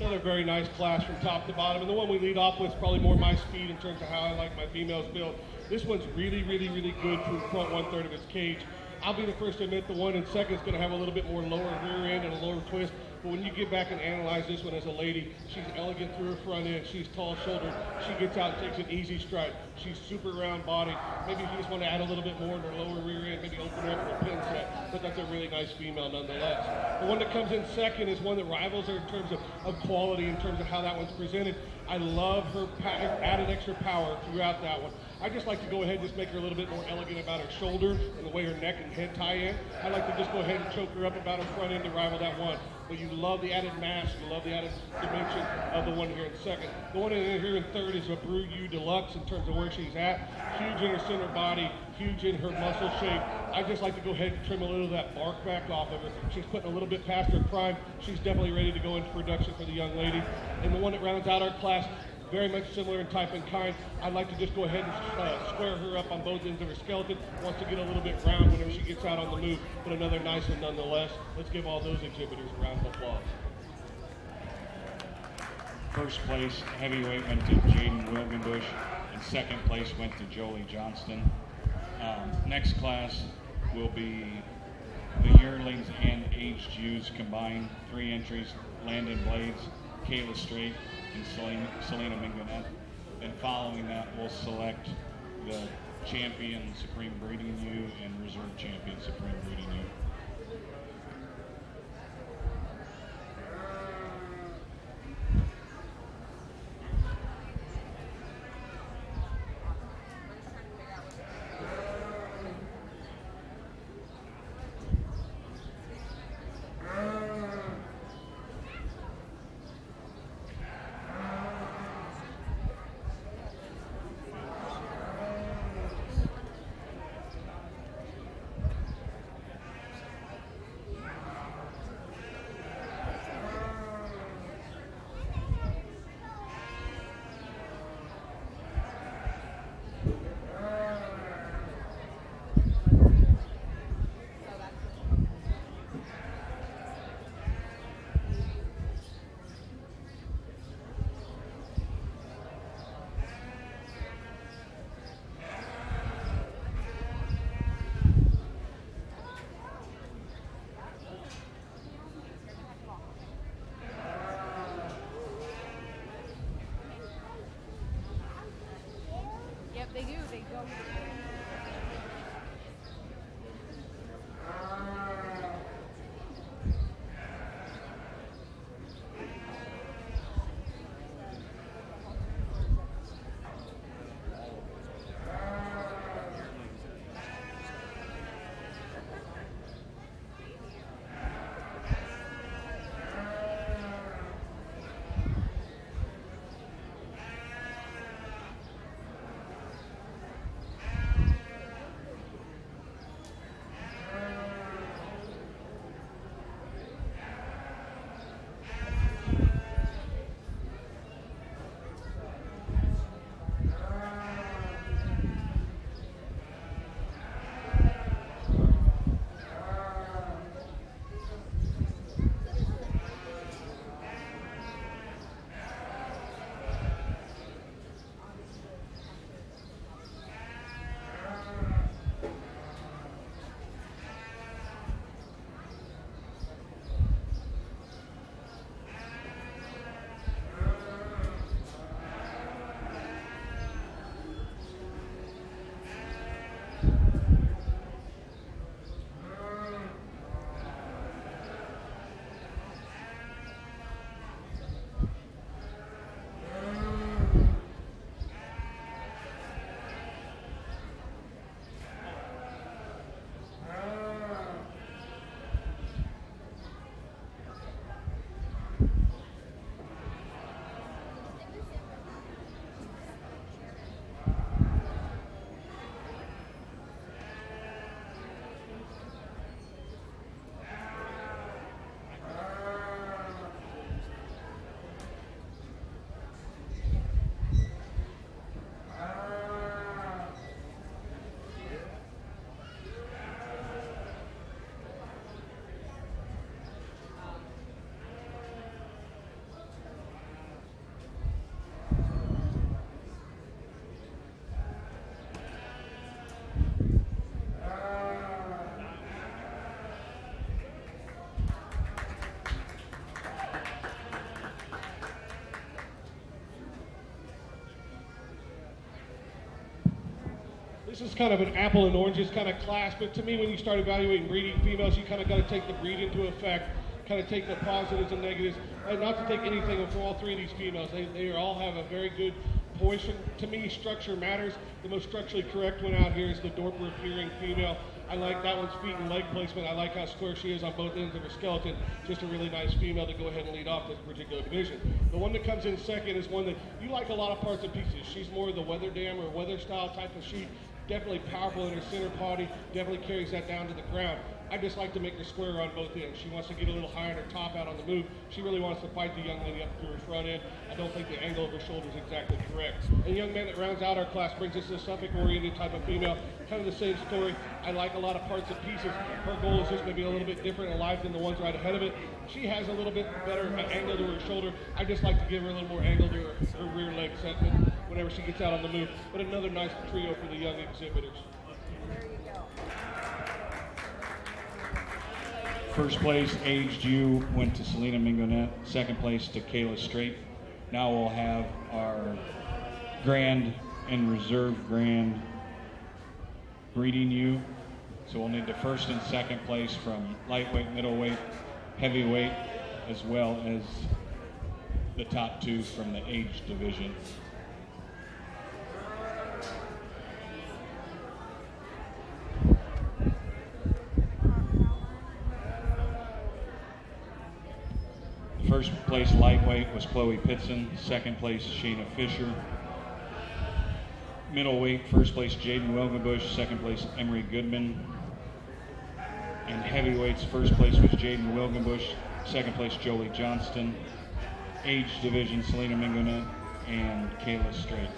another very nice class from top to bottom. And the one we lead off with is probably more my speed in terms of how I like my females built. This one's really, really, really good for the front 1/3 of its cage. I'll be the first to admit the one in second is going to have a little bit more lower rear end and a lower twist. But when you get back and analyze this one as a lady, she's elegant through her front end. She's tall shouldered. She gets out and takes an easy stride. She's super round body. Maybe if you just want to add a little bit more in her lower rear end, maybe open her up for a pin set. But that's a really nice female nonetheless. The one that comes in second is one that rivals her in terms of quality, in terms of how that one's presented. I love her added extra power throughout that one. I just like to go ahead and just make her a little bit more elegant about her shoulder and the way her neck and head tie in. I like to just go ahead and choke her up about her front end to rival that one. But you love the added mass, you love the added dimension of the one here in second. The one in here in third is a Brew U Deluxe in terms of where she's at. Huge in her center body, huge in her muscle shape. I just like to go ahead and trim a little of that bark back off of her. She's putting a little bit past her prime. She's definitely ready to go into production for the young lady. And the one that rounds out our class, very much similar in type and kind. I'd like to just go ahead and square her up on both ends of her skeleton. Wants to get a little bit round whenever she gets out on the move, but another nice one nonetheless. Let's give all those exhibitors a round of applause. First place heavyweight went to Jaden Wilgenbush, and second place went to Jolie Johnston. Next class will be the yearlings and aged ewes combined. 3 entries: Landon Blades, Kayla Strait, and Selena Mingonet. And following that, we'll select the champion Supreme Breeding Ewe and reserve champion Supreme Breeding Ewe. this is kind of an apple and oranges kind of class, but to me, when you start evaluating breeding females, you kind of got to take the breed into effect, kind of take the positives and negatives, and not to take anything from all three of these females. They all have a very good portion. To me, structure matters. The most structurally correct one out here is the Dorper appearing female. I like that one's feet and leg placement. I like how square she is on both ends of her skeleton. Just a really nice female to go ahead and lead off this particular division. The one that comes in second is one that you like a lot of parts and pieces. She's more of the weather dam or weather style type of sheep. Definitely powerful in her center body. Definitely carries that down to the ground. I just like to make her square on both ends. She wants to get a little higher on her top out on the move. She really wants to fight the young lady up through her front end. I don't think the angle of her shoulder is exactly correct. And young man that rounds out our class brings us a Suffolk-oriented type of female. Kind of the same story. I like a lot of parts and pieces. Her goal is just maybe a little bit different in life than the ones right ahead of it. She has a little bit better angle to her shoulder. I just like to give her a little more angle to her rear leg segment whenever she gets out on the move. But another nice trio for the young exhibitors. First place, Aged U, went to Selena Mingonet. Second place to Kayla Straight. Now we'll have our Grand and Reserve Grand breeding U. So we'll need the first and second place from lightweight, middleweight, heavyweight, as well as the top two from the age division. First place lightweight was Chloe Pitson. Second place Shayna Fisher. Middleweight, first place Jaden Wilgenbush. Second place Emery Goodman. And heavyweights, first place was Jaden Wilgenbush. Second place Jolie Johnston. Age division Selena Mingonet and Kayla Straight.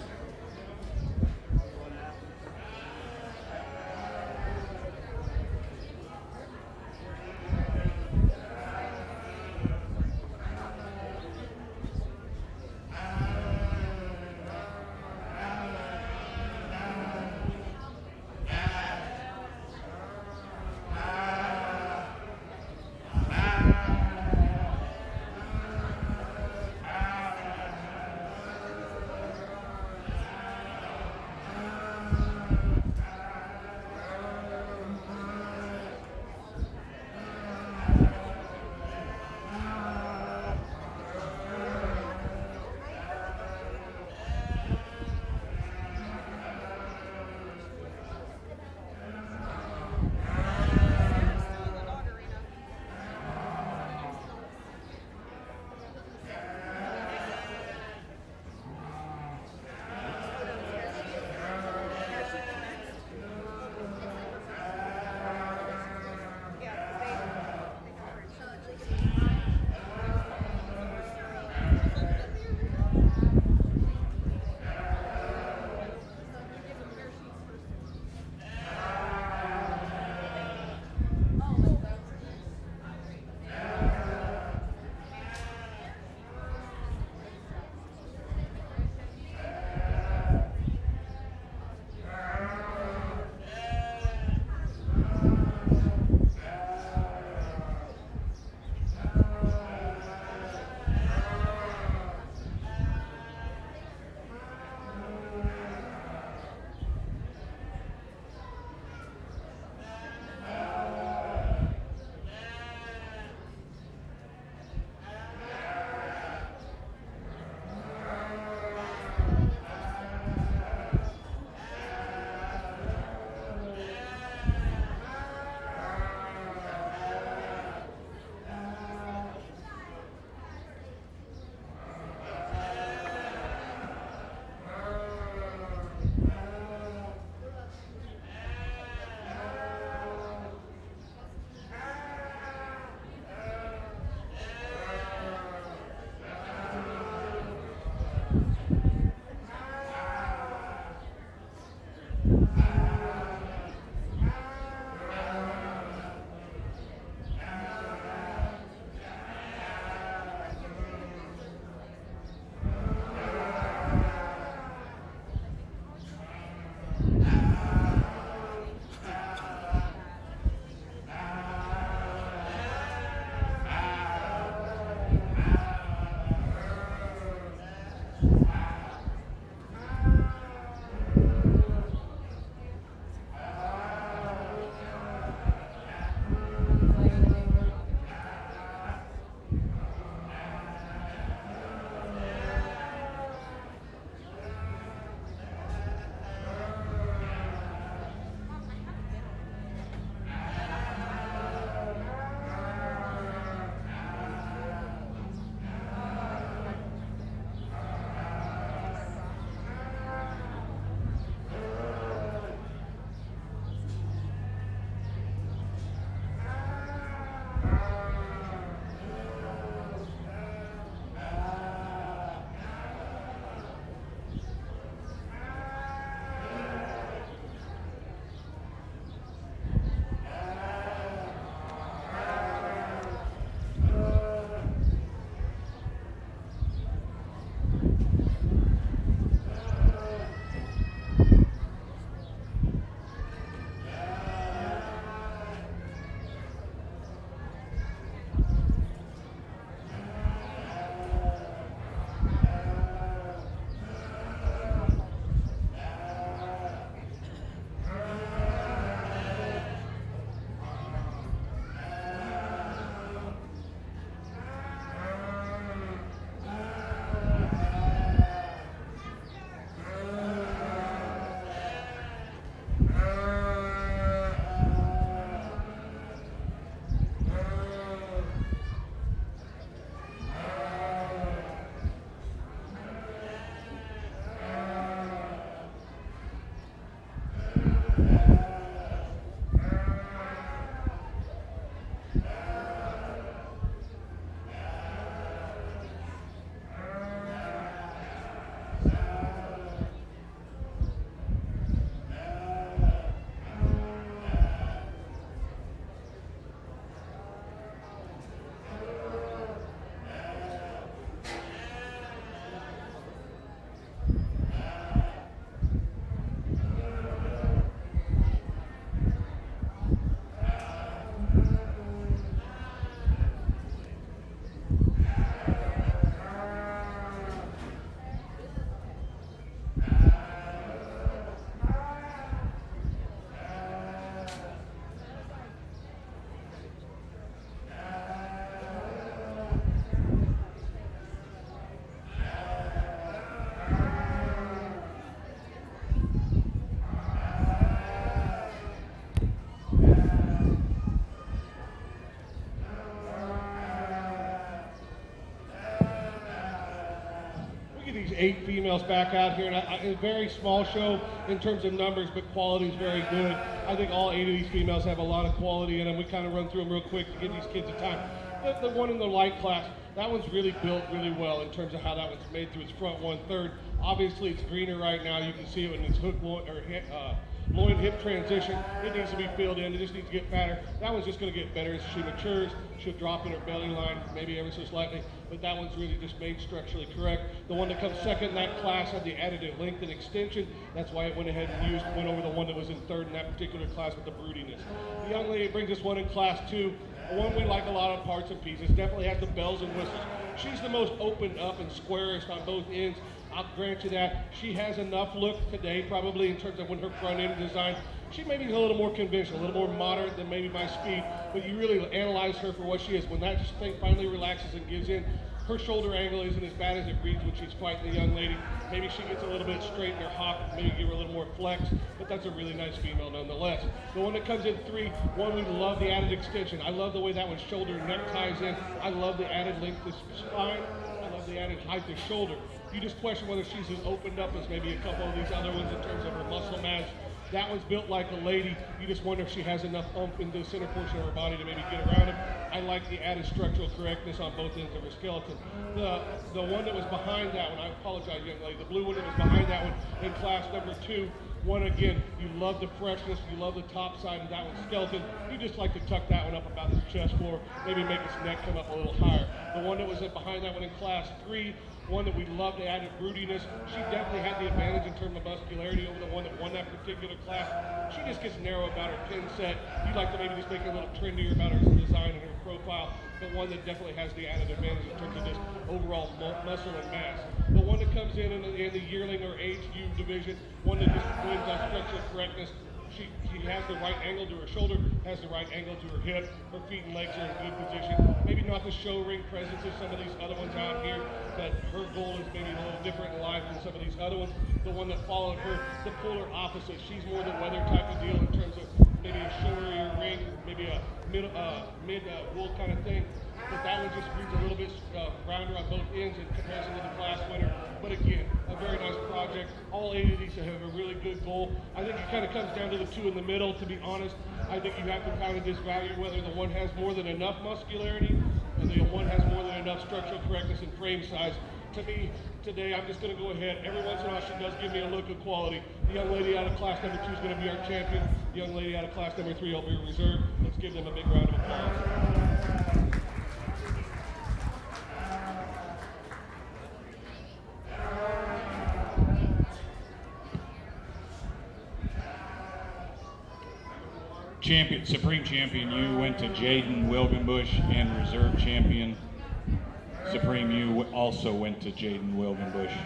these 8 females back out here, and a very small show in terms of numbers, but quality is very good. I think all 8 of these females have a lot of quality in them. We kind of run through them real quick to give these kids a time. The one in the light class, that one's really built really well in terms of how that one's made through its front 1/3. Obviously, it's greener right now. You can see it in its hook loin hip transition. It needs to be filled in. It just needs to get fatter. That one's just going to get better as she matures. She'll drop in her belly line, maybe ever so slightly, but that one's really just made structurally correct. The one that comes second in that class had the additive length and extension. That's why it went ahead and went over the one that was in third in that particular class with the broodiness. The young lady brings us one in class 2. One we like a lot of parts and pieces. Definitely has the bells and whistles. She's the most opened up and squarest on both ends. I'll grant you that. She has enough look today, probably in terms of when her front end design. She may be a little more conventional, a little more moderate than maybe my speed, but you really analyze her for what she is. When that thing finally relaxes and gives in, her shoulder angle isn't as bad as it reads when she's fighting the young lady. Maybe she gets a little bit straight in her hop, maybe give her a little more flex, but that's a really nice female nonetheless. The one that comes in 3, one we love the added extension. I love the way that one's shoulder and neck ties in. I love the added length of spine. I love the added height of shoulder. You just question whether she's as opened up as maybe a couple of these other ones in terms of her muscle mass. That one's built like a lady. You just wonder if she has enough oomph in the center portion of her body to maybe get around him. I like the added structural correctness on both ends of her skeleton. The one that was behind that one, I apologize, young lady, the blue one that was behind that one in class number 2, one again, you love the freshness, you love the top side of that one's skeleton. You just like to tuck that one up about his chest floor, maybe make his neck come up a little higher. The one that was behind that one in class 3, one that we love the added broodiness. She definitely had the advantage in terms of muscularity over the one that won that particular class. She just gets narrow about her pin set. You'd like to maybe just make her a little trendier about her design and her profile, but one that definitely has the added advantage in terms of just overall muscle and mass. The one that comes in the yearling or age U division, one that just wins on structural correctness. She has the right angle to her shoulder, has the right angle to her hip. Her feet and legs are in good position. Maybe not the show ring presence of some of these other ones out here, but her goal is maybe a little different in life than some of these other ones. The one that followed her, the polar opposite. She's more the weather type of deal in terms of maybe a showier ring, maybe a mid wool kind of thing. But that one just reads a little bit rounder on both ends in comparison to the class winner. But again, a very nice project. All 8 of these have a really good goal. I think it kind of comes down to the 2 in the middle, to be honest. I think you have to kind of just value whether the one has more than enough muscularity and the one has more than enough structural correctness and frame size. To me, today, I'm just going to go ahead. Every once in a while, she does give me a look of quality. The young lady out of class number 2 is going to be our champion. The young lady out of class number 3 will be reserved. Let's give them a big round of applause. Supreme Champion U went to Jaden Wilgenbush, and Reserve Champion Supreme U also went to Jaden Wilgenbush.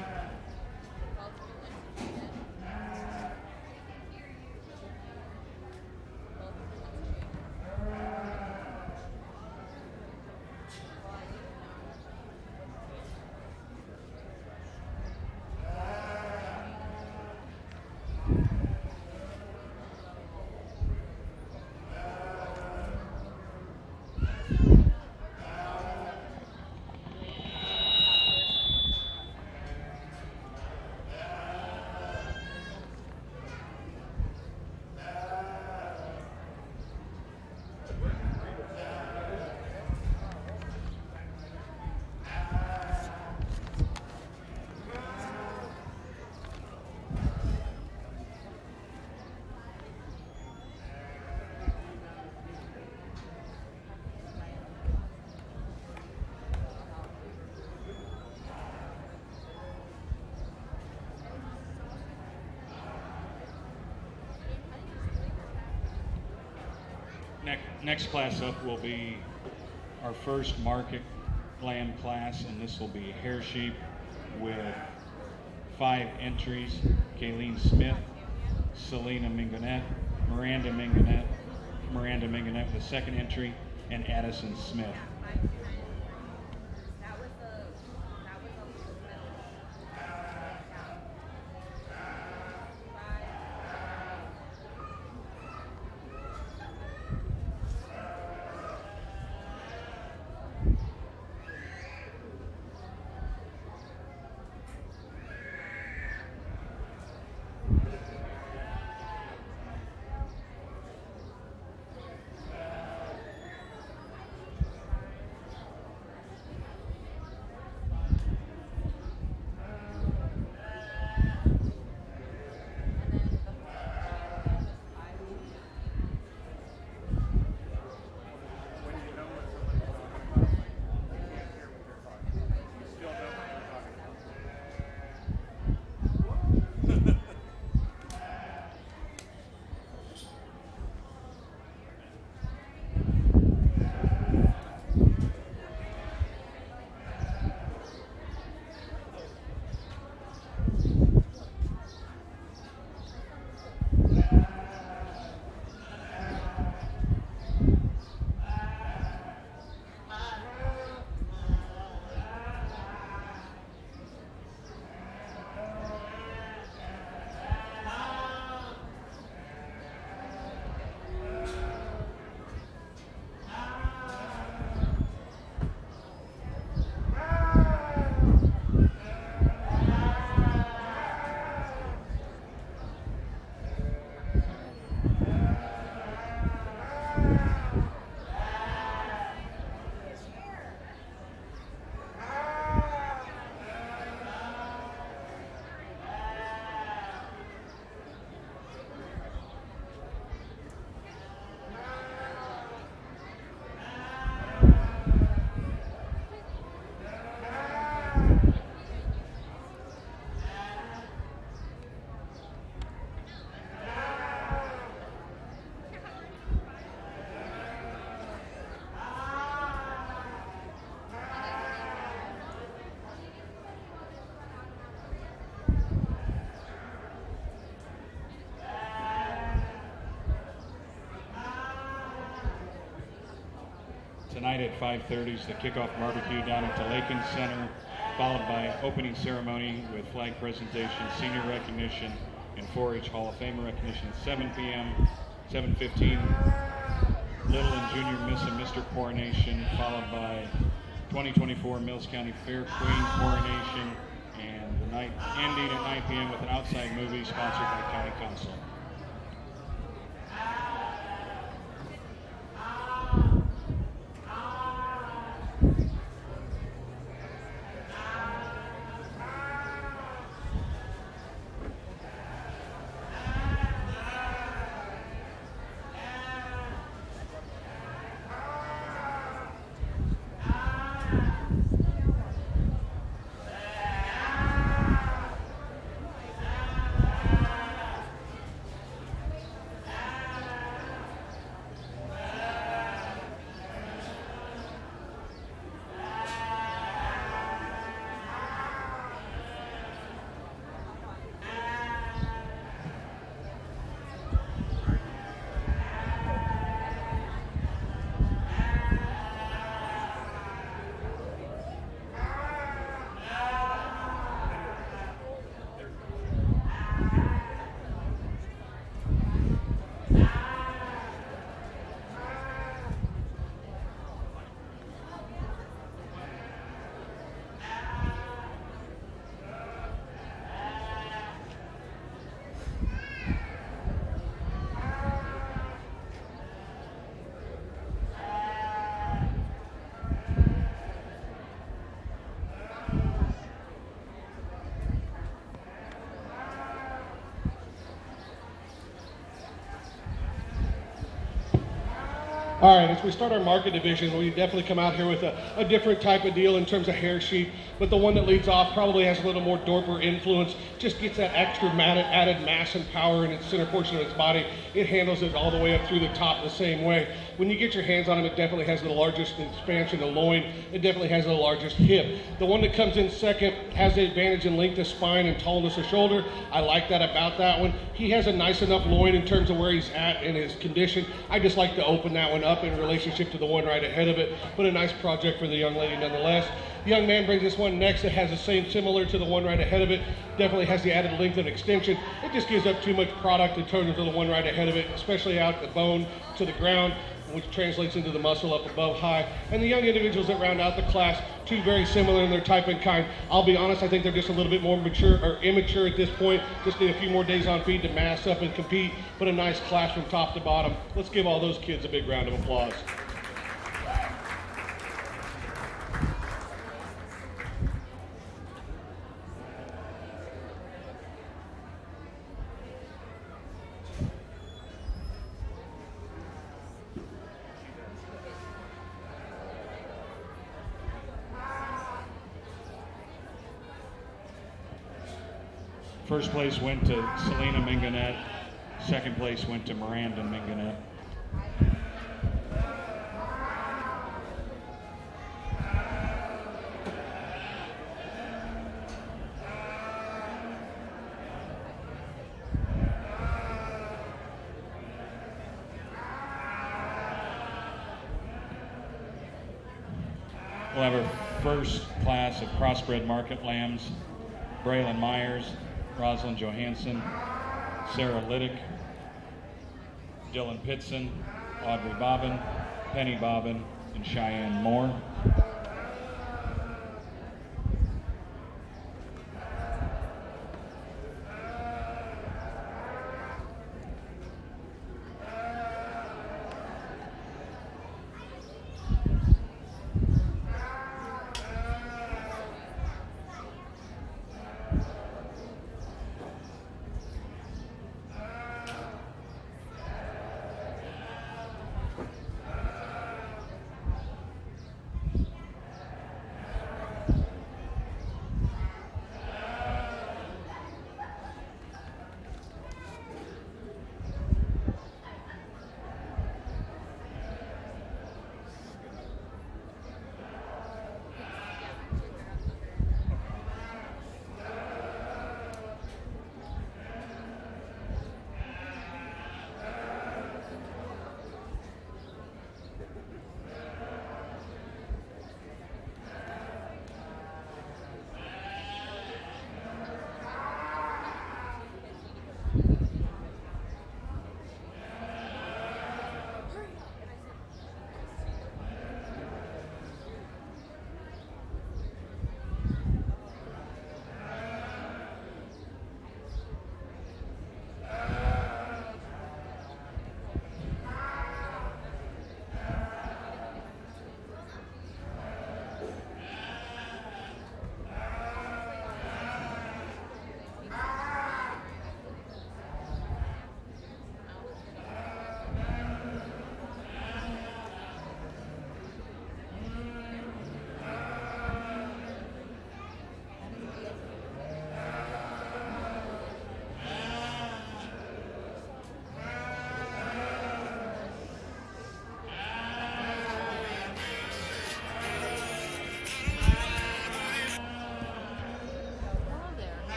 Next class up will be our first market glam class, and this will be hair sheep with 5 entries: Kayleen Smith, Selena Mingonet, Miranda Mingonet with 2nd entry, and Addison Smith. Tonight at 5:30 is the kickoff barbecue down at the Lakin Center, followed by opening ceremony with flag presentation, senior recognition, and 4-H Hall of Famer recognition at 7 p.m., 7:15. Little and Junior Miss and Mr. Coronation, followed by 2024 Mills County Fair Queen Coronation, and the night ending at 9 p.m. with an outside movie sponsored by County Council. All right, as we start our market division, we definitely come out here with a different type of deal in terms of hair sheet, but the one that leads off probably has a little more Dorper influence, just gets that extra added mass and power in its center portion of its body. It handles it all the way up through the top the same way. When you get your hands on it, it definitely has the largest expansion of loin. It definitely has the largest hip. The one that comes in second has the advantage in length of spine and tallness of shoulder. I like that about that one. He has a nice enough loin in terms of where he's at in his condition. I just like to open that one up in relationship to the one right ahead of it, but a nice project for the young lady nonetheless. The young man brings this one next that has the same similar to the one right ahead of it. Definitely has the added length and extension. It just gives up too much product in terms of the one right ahead of it, especially out the bone to the ground, which translates into the muscle up above high. And the young individuals that round out the class, two very similar in their type and kind. I'll be honest, I think they're just a little bit more mature or immature at this point. Just need a few more days on feed to mass up and compete, but a nice class from top to bottom. Let's give all those kids a big round of applause. First place went to Selena Mingonet. Second place went to Miranda Mingonet. We'll have our first class of crossbred market lambs. Braylon Myers, Rosalind Johansson, Sarah Liddick, Dylan Pitson, Audrey Bobbin, Penny Bobbin, and Cheyenne Moore.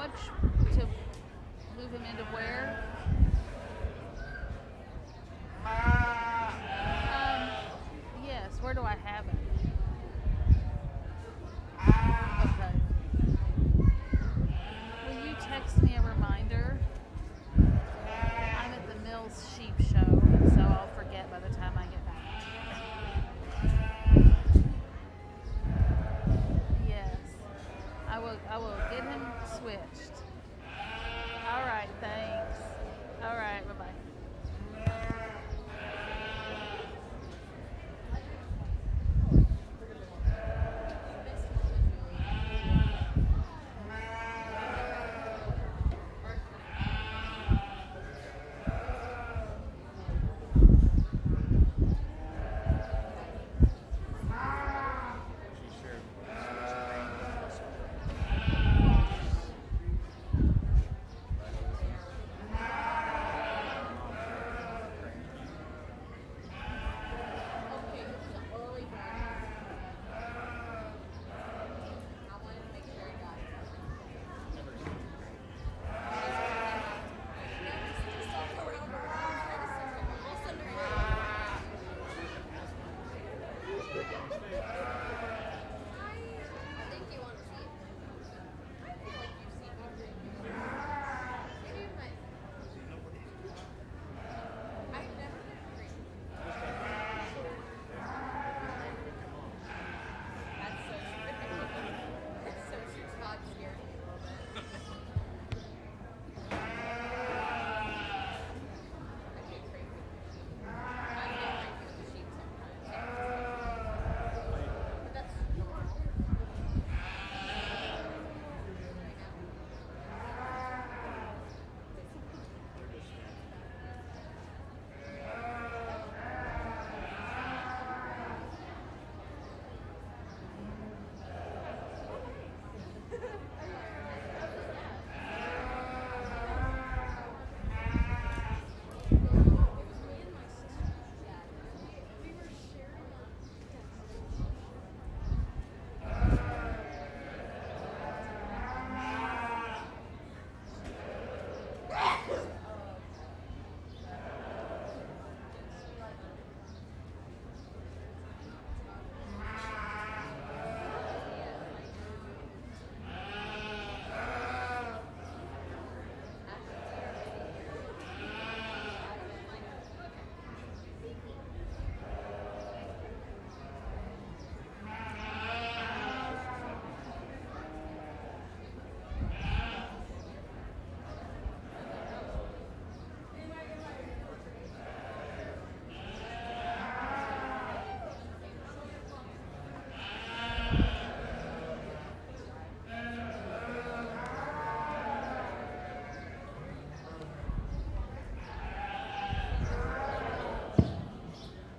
much to move him into where? Yes, where do I have it? Okay. Will you text me a reminder? I'm at the Mills Sheep Show, and so I'll forget by the time I get back. Yes. I will get him switched. All right, thanks. All right, bye-bye. She shared switch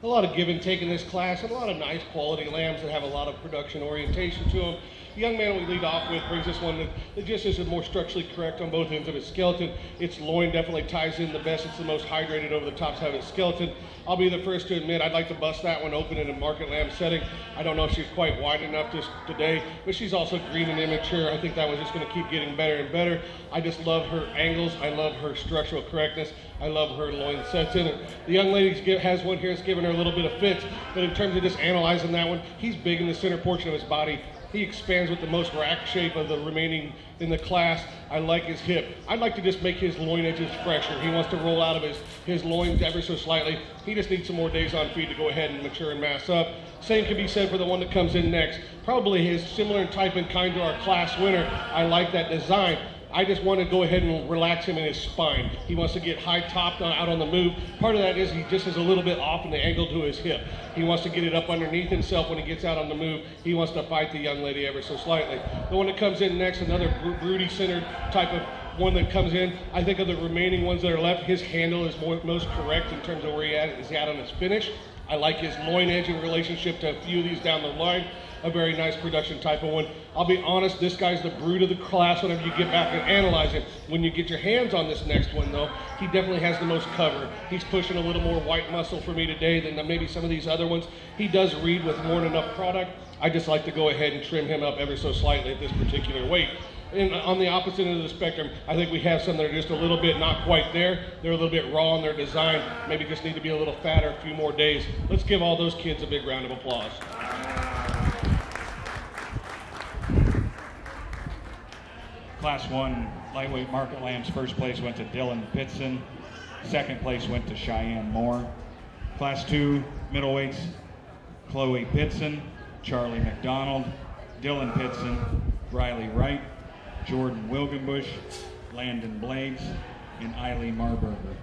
A lot of give and take in this class, and a lot of nice quality lambs that have a lot of production orientation to them. The young man we lead off with brings us one that just is more structurally correct on both ends of his skeleton. Its loin definitely ties in the best. It's the most hydrated over the top side of his skeleton. I'll be the first to admit I'd like to bust that one open in a market lamb setting. I don't know if she's quite wide enough today, but she's also green and immature. I think that was just going to keep getting better and better. I just love her angles. I love her structural correctness. I love her loin sets in it. The young lady has one here that's giving her a little bit of fits, but in terms of just analyzing that one, he's big in the center portion of his body. He expands with the most rack shape of the remaining in the class. I like his hip. I'd like to just make his loin edges fresher. He wants to roll out of his loins ever so slightly. He just needs some more days on feed to go ahead and mature and mass up. Same can be said for the one that comes in next. Probably his similar in type and kind to our class winner. I like that design. I just want to go ahead and relax him in his spine. He wants to get high topped out on the move. Part of that is he just is a little bit off in the angle to his hip. He wants to get it up underneath himself when he gets out on the move. He wants to fight the young lady ever so slightly. The one that comes in next, another broody-centered type of one that comes in. I think of the remaining ones that are left, his handle is most correct in terms of where he is at on his finish. I like his loin edge in relationship to a few of these down the line. A very nice production type of one. I'll be honest, this guy's the brood of the class whenever you get back and analyze it. When you get your hands on this next one though, he definitely has the most cover. He's pushing a little more white muscle for me today than maybe some of these other ones. He does read with more than enough product. I just like to go ahead and trim him up ever so slightly at this particular weight. on the opposite end of the spectrum, I think we have some that are just a little bit not quite there. They're a little bit raw in their design, maybe just need to be a little fatter, a few more days. Let's give all those kids a big round of applause. Class 1 lightweight market lambs, first place went to Dylan Pitson. Second place went to Cheyenne Moore. Class 2 middleweights, Chloe Pitson, Charlie McDonald, Dylan Pitson, Riley Wright, Jordan Wilgenbush, Landon Blades, and Eileen Marburger.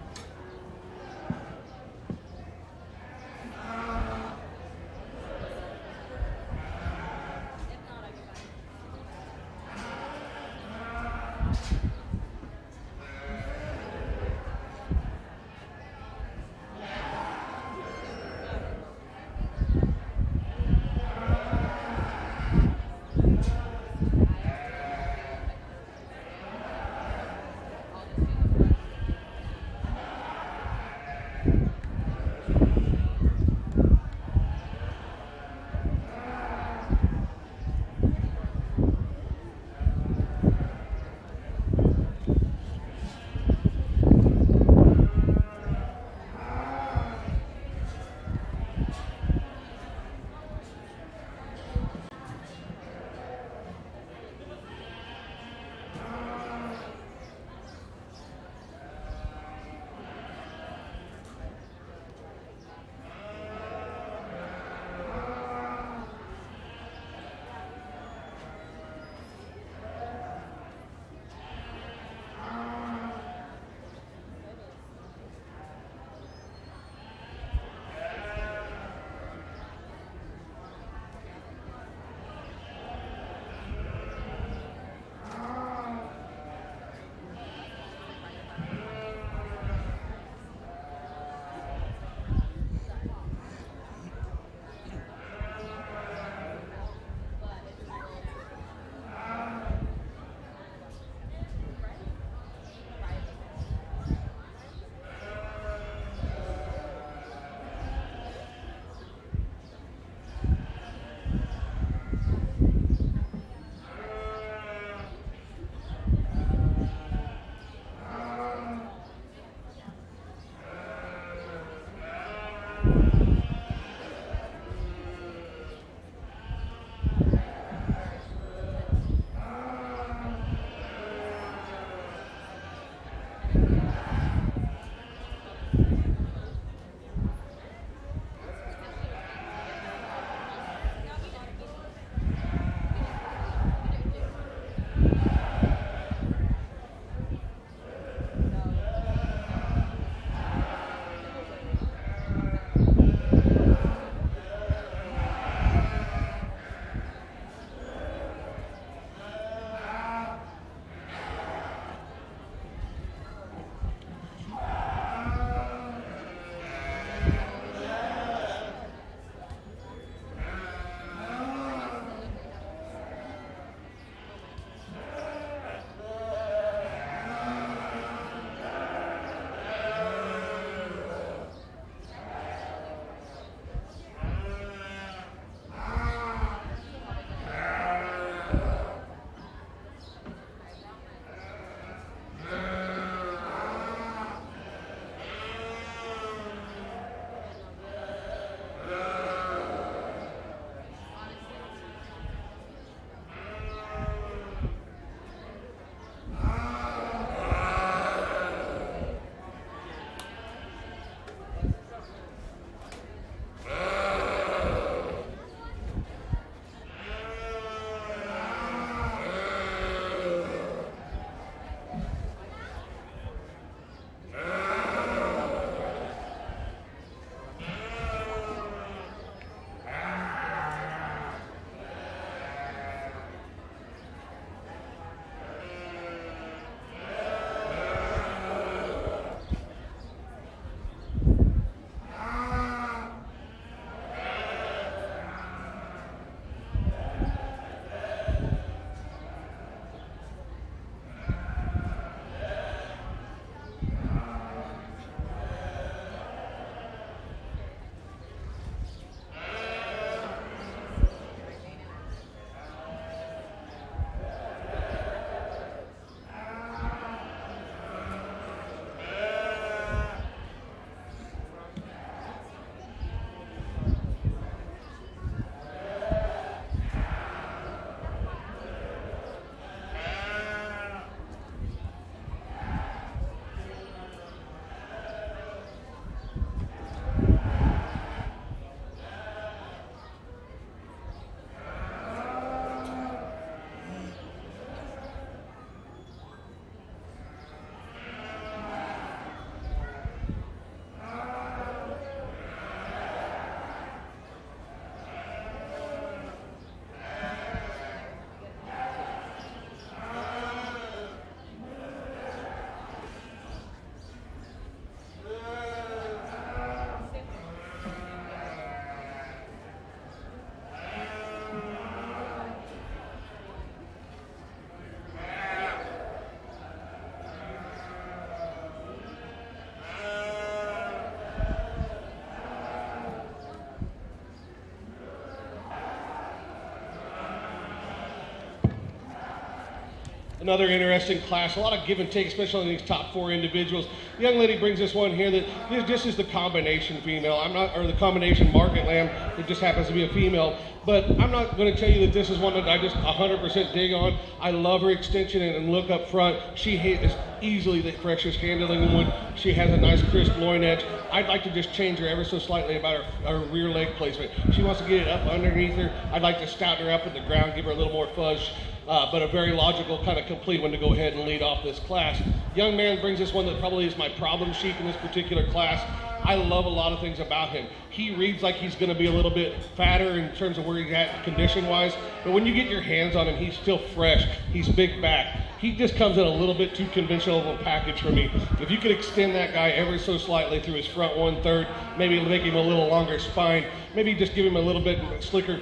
Another interesting class, a lot of give and take, especially on these top 4 individuals. The young lady brings this one here that this is the combination female. Or the combination market lamb. It just happens to be a female. But I'm not going to tell you that this is one that I just 100% dig on. I love her extension and look up front. She is easily the freshest handling one. She has a nice crisp loin edge. I'd like to just change her ever so slightly about her rear leg placement. She wants to get it up underneath her. I'd like to stout her up at the ground, give her a little more fuzz. But a very logical, kind of complete one to go ahead and lead off this class. Young man brings this one that probably is my problem sheep in this particular class. I love a lot of things about him. He reads like he's going to be a little bit fatter in terms of where he's at condition-wise, but when you get your hands on him, he's still fresh. He's big back. He just comes in a little bit too conventional of a package for me. If you could extend that guy ever so slightly through his front 1/3, maybe make him a little longer spine, maybe just give him a little bit slicker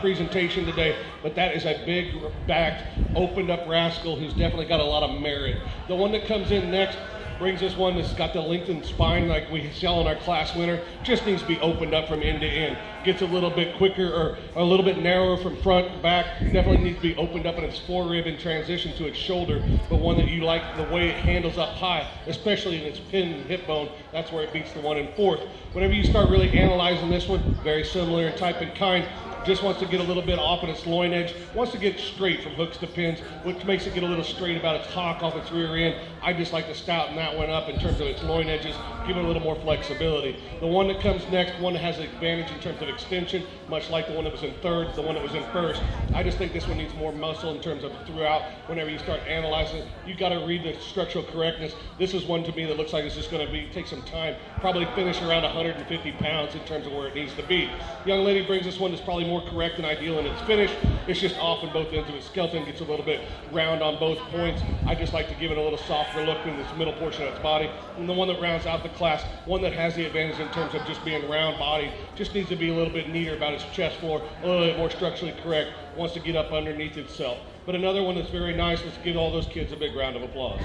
presentation today, but that is a big-backed, opened-up rascal who's definitely got a lot of merit. The one that comes in next brings this one that's got the lengthened spine like we sell in our class winner. Just needs to be opened up from end to end. Gets a little bit quicker or a little bit narrower from front and back. Definitely needs to be opened up in its forerib in transition to its shoulder, but one that you like the way it handles up high, especially in its pin and hip bone. That's where it beats the one in 4th. Whenever you start really analyzing this one, very similar in type and kind. Just wants to get a little bit off at its loin edge, wants to get straight from hooks to pins, which makes it get a little straight about its hock off its rear end. I just like to stouten that one up in terms of its loin edges, give it a little more flexibility. The one that comes next, one that has an advantage in terms of extension, much like the one that was in 3rd, the one that was in 1st. I just think this one needs more muscle in terms of throughout. Whenever you start analyzing it, you got to read the structural correctness. This is one to me that looks like it's just going to take some time, probably finish around 150 pounds in terms of where it needs to be. Young lady brings this one that's probably more correct and ideal in its finish. It's just off in both ends of its skeleton, gets a little bit round on both points. I just like to give it a little softer look in this middle portion of its body. And the one that rounds out the class, one that has the advantage in terms of just being round body, just needs to be a little bit neater about its chest floor, a little bit more structurally correct, wants to get up underneath itself. But another one that's very nice, let's give all those kids a big round of applause.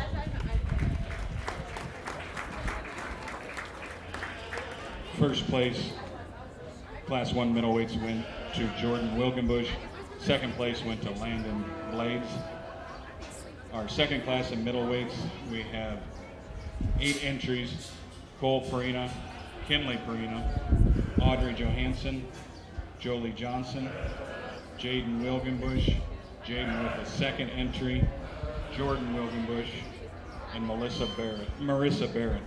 First place, Class 1 middleweights went to Jordan Wilkenbush. Second place went to Landon Blades. Our second class in middleweights, we have 8 entries: Cole Farina, Kinley Farina, Audrey Johansson, Jolie Johnson, Jaden Wilkenbush, Jaden with a second entry, Jordan Wilkenbush, and Marissa Barrett.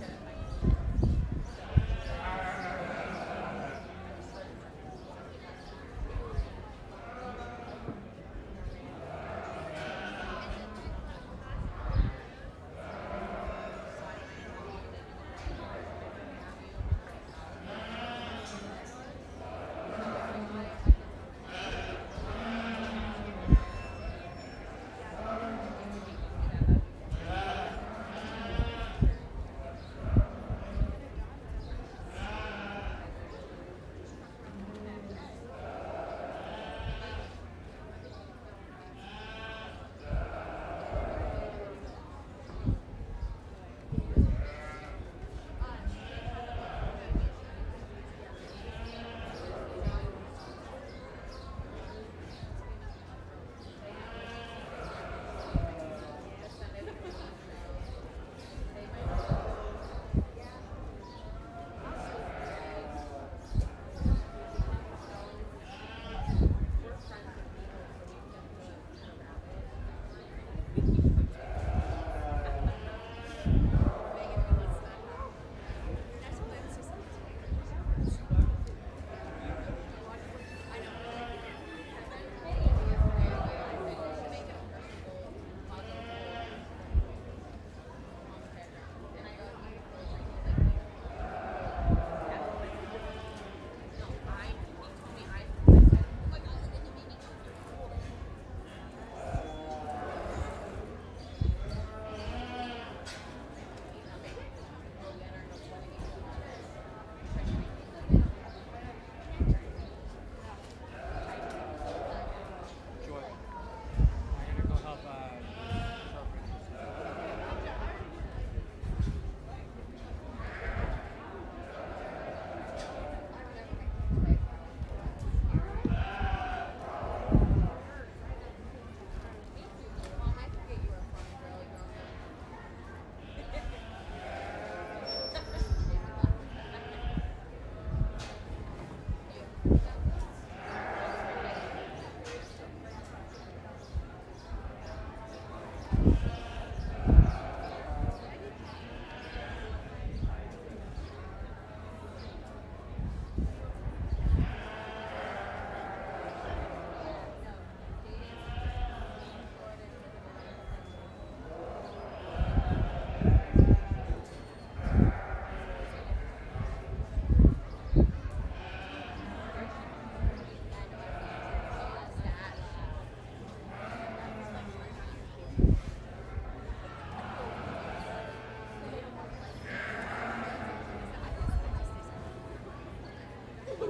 Is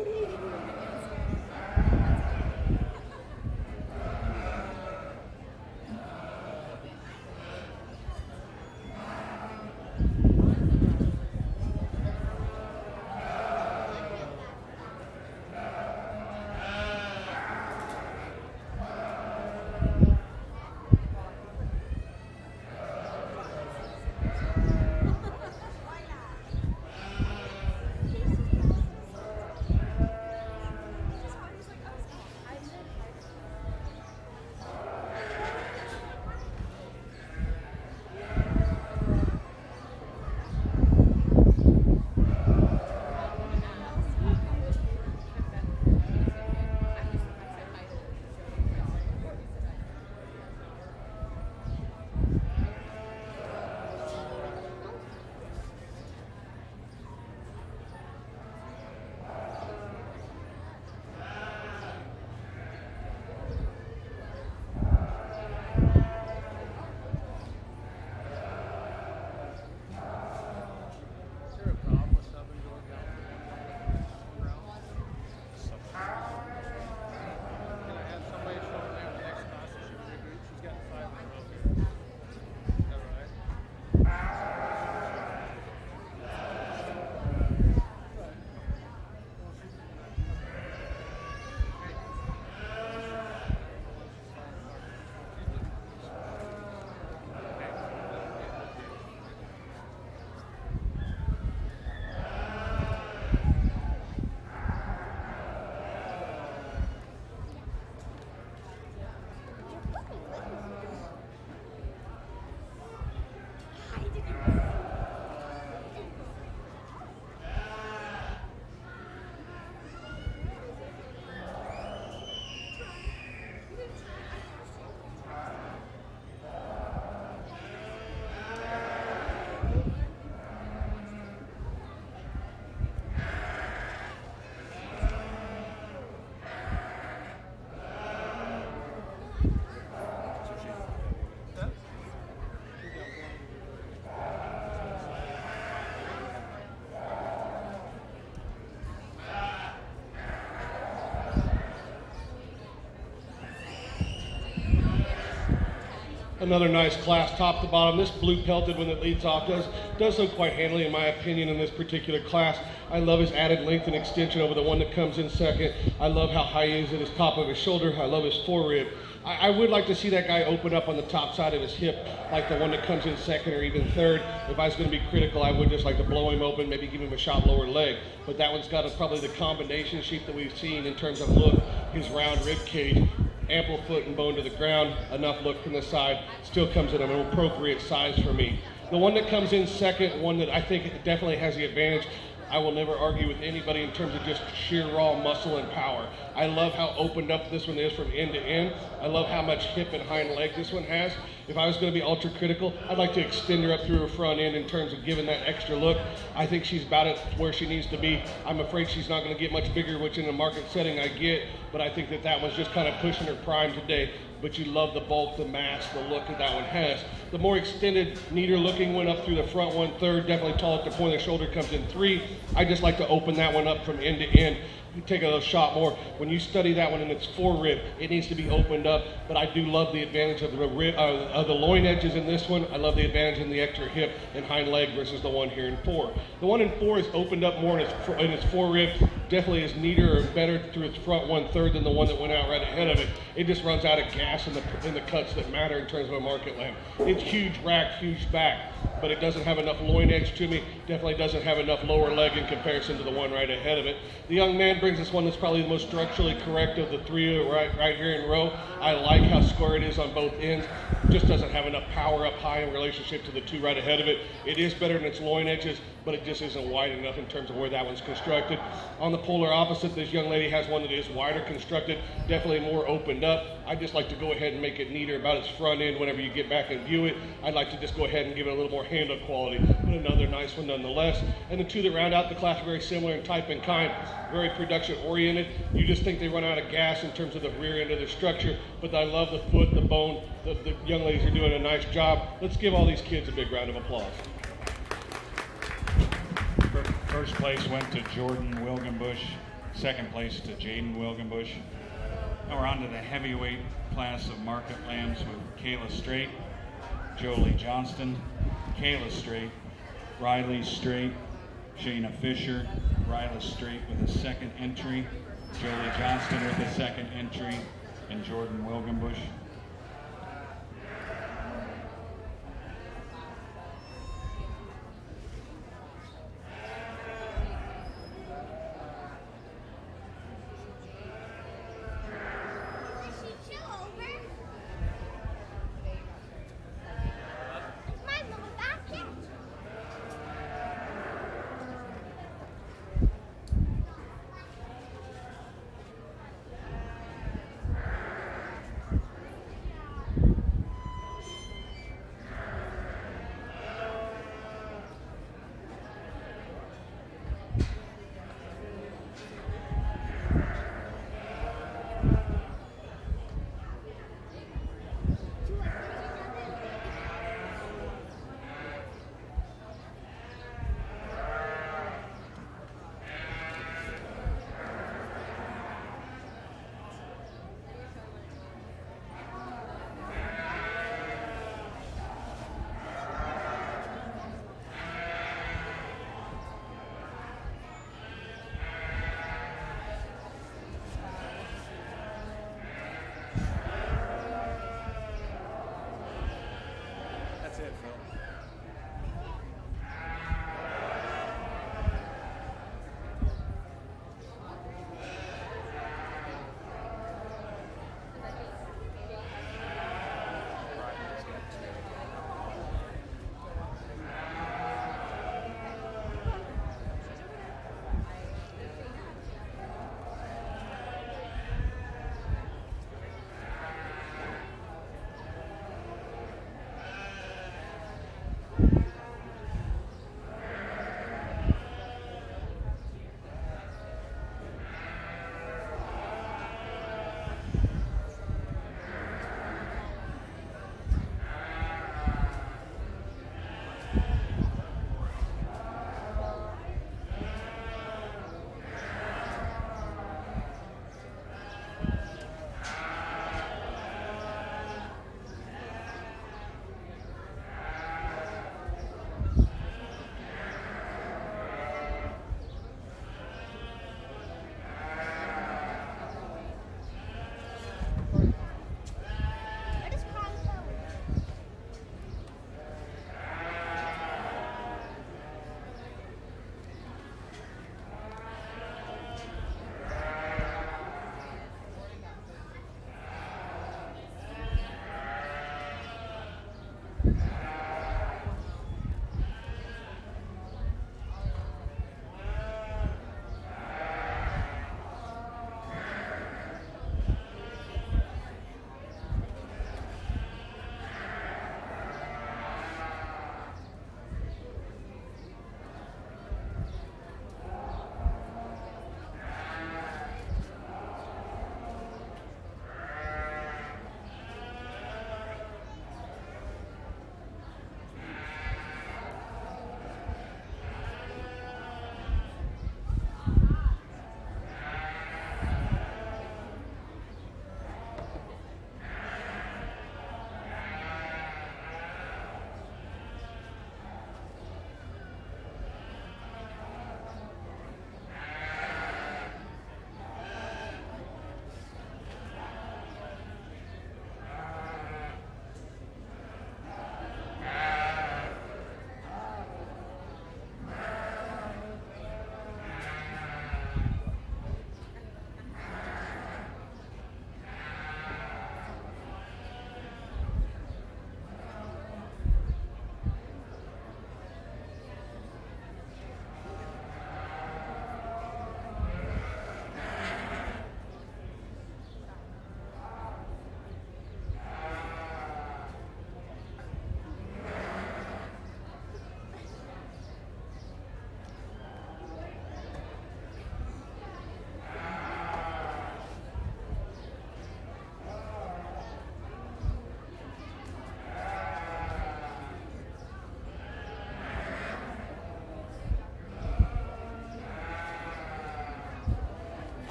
there a problem with Southern going down to one round? Can I have somebody show up there the next class? She's got 5 in a row here. Is that right? Another nice class, top to bottom. This blue pelted one that leads off does look quite handily, in my opinion, in this particular class. I love his added length and extension over the one that comes in second. I love how high he is at his top of his shoulder. I love his forerib. I would like to see that guy open up on the top side of his hip, like the one that comes in second or even third. If I was going to be critical, I would just like to blow him open, maybe give him a shot lower leg. But that one's got probably the combination sheep that we've seen in terms of look, his round rib cage, ample foot and bone to the ground, enough look from the side, still comes in an appropriate size for me. The one that comes in second, one that I think definitely has the advantage, I will never argue with anybody in terms of just sheer raw muscle and power. I love how opened up this one is from end to end. I love how much hip and hind leg this one has. If I was going to be ultra critical, I'd like to extend her up through her front end in terms of giving that extra look. I think she's about at where she needs to be. I'm afraid she's not going to get much bigger, which in the market setting I get, but I think that one's just kind of pushing her prime today. But you love the bulk, the mass, the look that one has. The more extended, neater looking one up through the front 1/3, definitely tall at the point of the shoulder, comes in 3. I just like to open that one up from end to end. You take a little shot more. When you study that one in its forerib, it needs to be opened up, but I do love the advantage of the loin edges in this one. I love the advantage in the extra hip and hind leg versus the one here in 4. The one in 4 is opened up more in its forerib, definitely is neater or better through its front 1/3 than the one that went out right ahead of it. It just runs out of gas in the cuts that matter in terms of a market lamb. It's huge rack, huge back, but it doesn't have enough loin edge to me. Definitely doesn't have enough lower leg in comparison to the one right ahead of it. The young man brings us one that's probably the most structurally correct of the 3 right here in row. I like how square it is on both ends. Just doesn't have enough power up high in relationship to the 2 right ahead of it. It is better in its loin edges, but it just isn't wide enough in terms of where that one's constructed. On the polar opposite, this young lady has one that is wider constructed, definitely more opened up. I just like to go ahead and make it neater about its front end whenever you get back and view it. I'd like to just go ahead and give it a little more handle quality, but another nice one nonetheless. And the 2 that round out the class are very similar in type and kind, very production oriented. You just think they run out of gas in terms of the rear end of the structure, but I love the foot, the bone. The young ladies are doing a nice job. Let's give all these kids a big round of applause. First place went to Jordan Wilgenbush Second place to Jaden Wilgenbush. Now we're on to the heavyweight class of market lambs with Kayla Straight, Jolie Johnston, Kayla Straight, Riley Straight, Shayna Fisher, Riley Straight with a second entry, Jolie Johnston with a second entry, and Jordan Wilgenbush.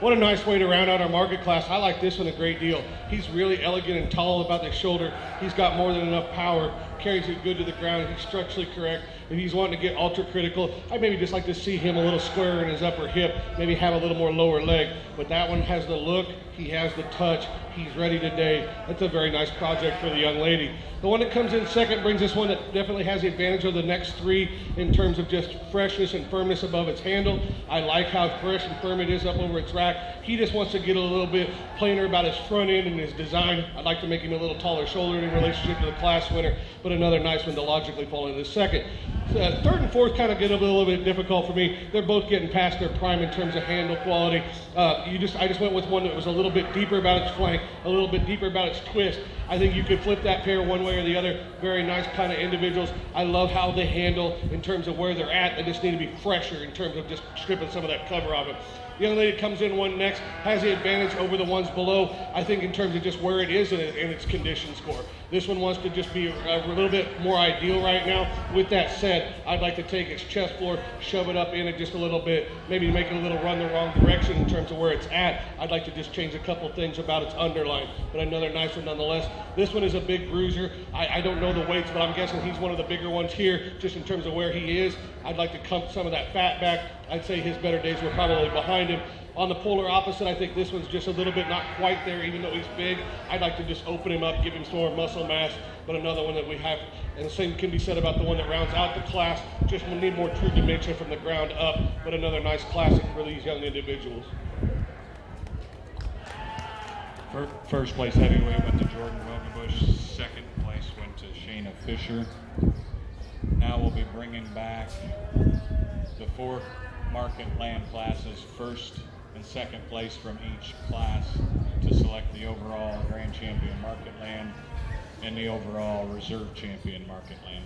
What a nice way to round out our market class. I like this one a great deal. He's really elegant and tall about the shoulder. He's got more than enough power, carries it good to the ground. He's structurally correct. If he's wanting to get ultra critical, I'd maybe just like to see him a little squarer in his upper hip, maybe have a little more lower leg. But that one has the look, he has the touch, he's ready today. That's a very nice project for the young lady. The one that comes in second brings us one that definitely has the advantage of the next three in terms of just freshness and firmness above its handle. I like how fresh and firm it is up over its rack. He just wants to get a little bit plainer about his front end and his design. I'd like to make him a little taller shouldered in relationship to the class winner, but another nice one to logically fall into second. Third and fourth kind of get a little bit difficult for me. They're both getting past their prime in terms of handle quality. I just went with one that was a little bit deeper about its flank, a little bit deeper about its twist. I think you could flip that pair one way or the other. Very nice kind of individuals. I love how they handle in terms of where they're at. They just need to be fresher in terms of just stripping some of that cover off it. The young lady that comes in one next has the advantage over the ones below, I think, in terms of just where it is in its condition score. This one wants to just be a little bit more ideal right now. With that said, I'd like to take its chest floor, shove it up in it just a little bit, maybe make it a little run the wrong direction in terms of where it's at. I'd like to just change a couple things about its underline, but another nice one nonetheless. This one is a big bruiser. I don't know the weights, but I'm guessing he's one of the bigger ones here, just in terms of where he is. I'd like to clump some of that fat back. I'd say his better days were probably behind him. On the polar opposite, I think this one's just a little bit not quite there, even though he's big. I'd like to just open him up, give him some more muscle mass, but another one that we have, and the same can be said about the one that rounds out the class, just will need more true dimension from the ground up, but another nice classic for these young individuals. First place heavyweight went to Jordan Wilgenbush. Second place went to Shayna Fisher. Now we'll be bringing back the 4 market land classes, first and second place from each class, to select the overall grand champion market land and the overall reserve champion market land.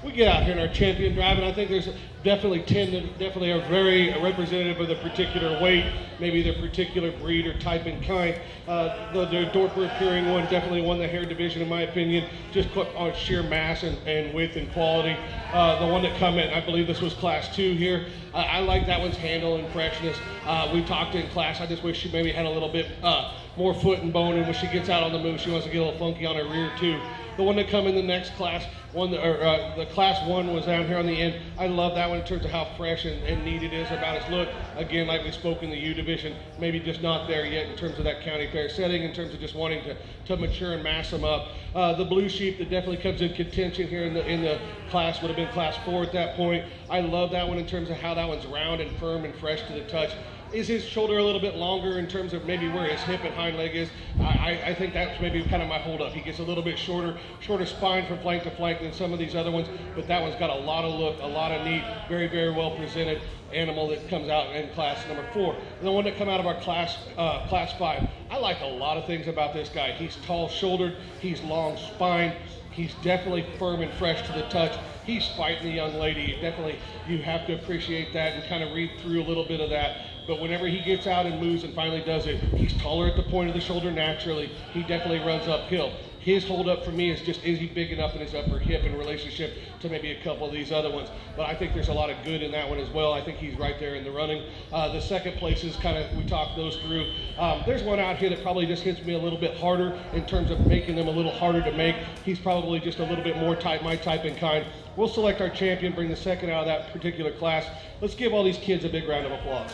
We get out here in our champion drive, and I think there's definitely 10 that definitely are very representative of the particular weight, maybe their particular breed or type and kind. The Dorper appearing one definitely won the hair division, in my opinion, just on sheer mass and width and quality. The one that come in, I believe this was class 2 here. I like that one's handle and freshness. We talked in class, I just wish she maybe had a little bit more foot and bone, and when she gets out on the move, she wants to get a little funky on her rear too. The one that come in the next class, the class 1 was down here on the end. I love that one in terms of how fresh and neat it is about its look. Again, like we spoke in the U division, maybe just not there yet in terms of that county fair setting, in terms of just wanting to mature and mass them up. The blue sheep that definitely comes in contention here in the class would have been class 4 at that point. I love that one in terms of how that one's round and firm and fresh to the touch. Is his shoulder a little bit longer in terms of maybe where his hip and hind leg is? I think that's maybe kind of my holdup. He gets a little bit shorter spine from flank to flank than some of these other ones, but that one's got a lot of look, a lot of neat, very, very well presented animal that comes out in class number 4. And the one that come out of our class 5, I like a lot of things about this guy. He's tall shouldered, he's long spined, he's definitely firm and fresh to the touch. He's fighting the young lady. Definitely, you have to appreciate that and kind of read through a little bit of that. But whenever he gets out and moves and finally does it, he's taller at the point of the shoulder naturally. He definitely runs uphill. His holdup for me is he big enough in his upper hip in relationship to maybe a couple of these other ones. But I think there's a lot of good in that one as well. I think he's right there in the running. The second place is kind of, we talked those through. There's one out here that probably just hits me a little bit harder in terms of making them a little harder to make. He's probably just a little bit more my type and kind. We'll select our champion, bring the second out of that particular class. Let's give all these kids a big round of applause.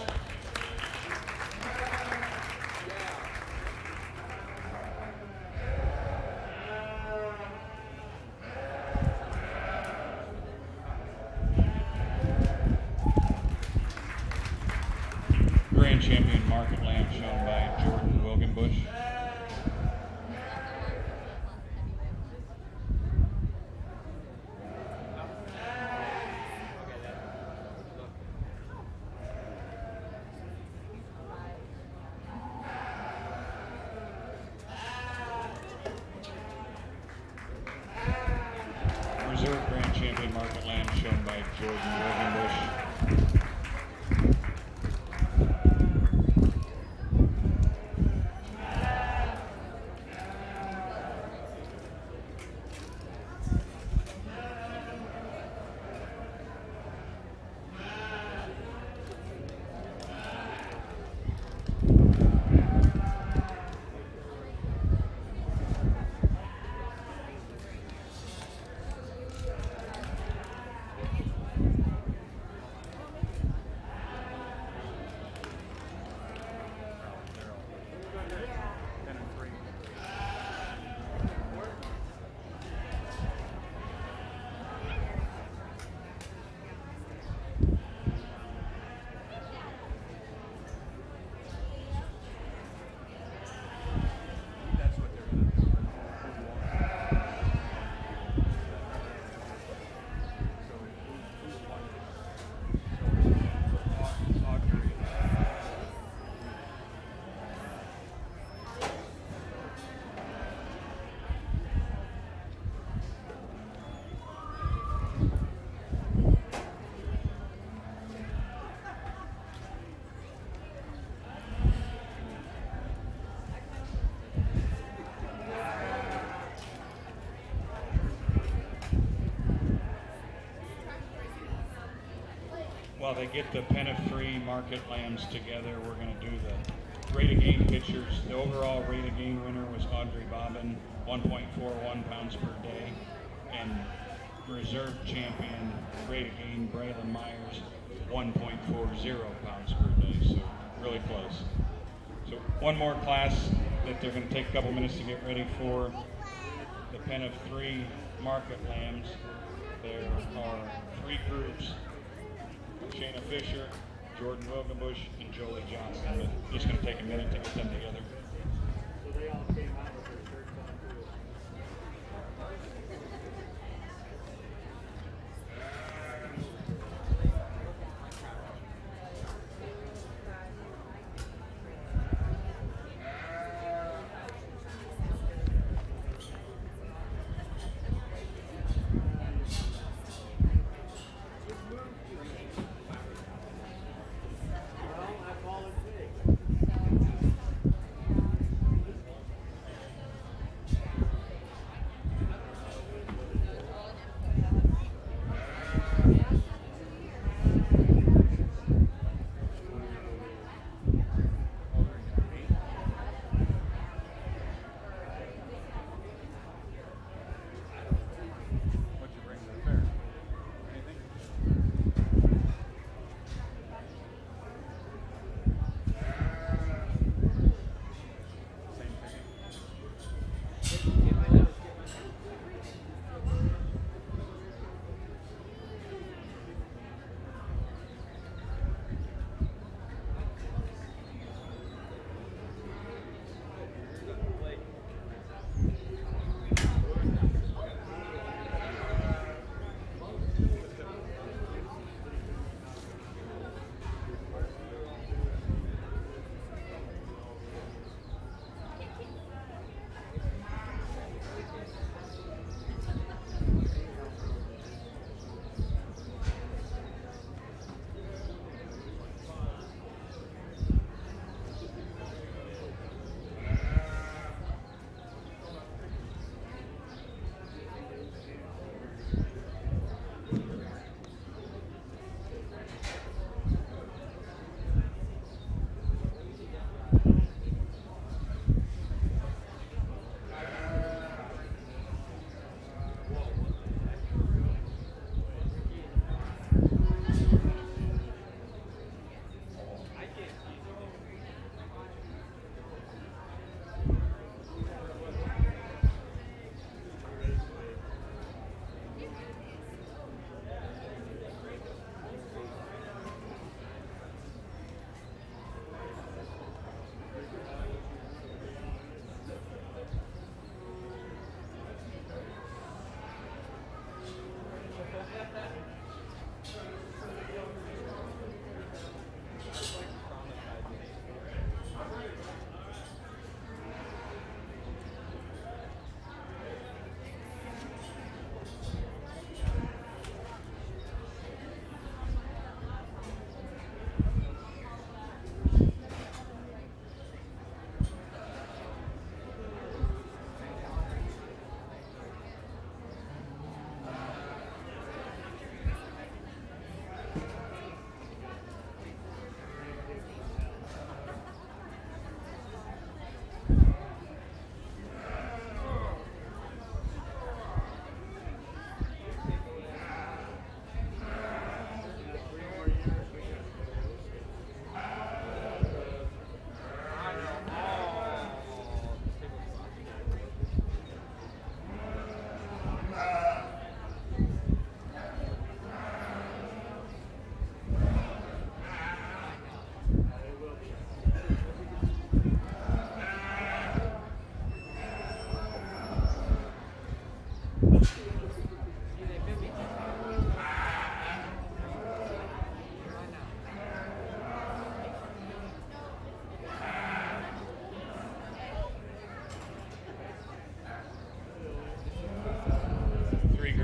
Grand champion market lamb shown by Jordan Wilgenbush. Reserve grand champion market lamb shown by Jordan Wilgenbush. While they get the pen of 3 market lambs together, we're going to do the rate of gain pictures. The overall rate of gain winner was Audrey Bobbin, 1.41 pounds per day. And reserve champion rate of gain, Braylon Myers, 1.40 pounds per day. So really close. So one more class that they're going to take a couple minutes to get ready for. The pen of 3 market lambs. There are 3 groups. Shayna Fisher, Jordan Wilgenbush, and Jolie Johnson. But just going to take a minute to get them together. So they all came out with their shirts on too.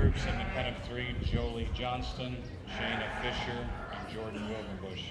groups in the pen of 3, Jolie Johnston, Shayna Fisher, and Jordan Wilgenbush.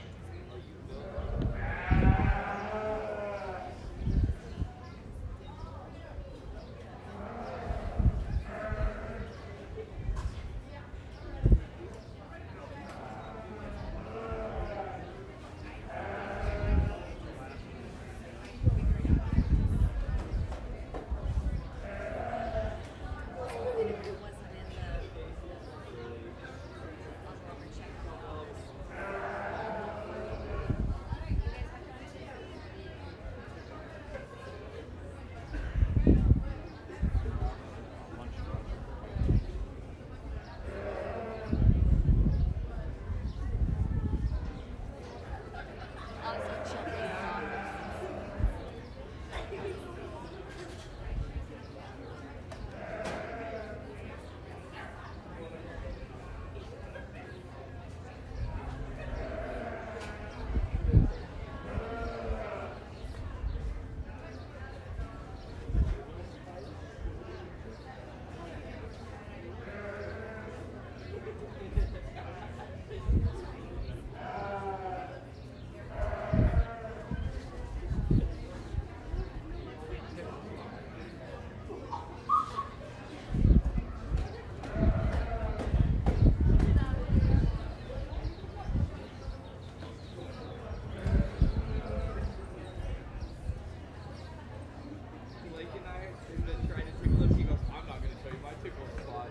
Blake and I have been trying to tickle him. He goes, I'm not going to tell you my tickle spot.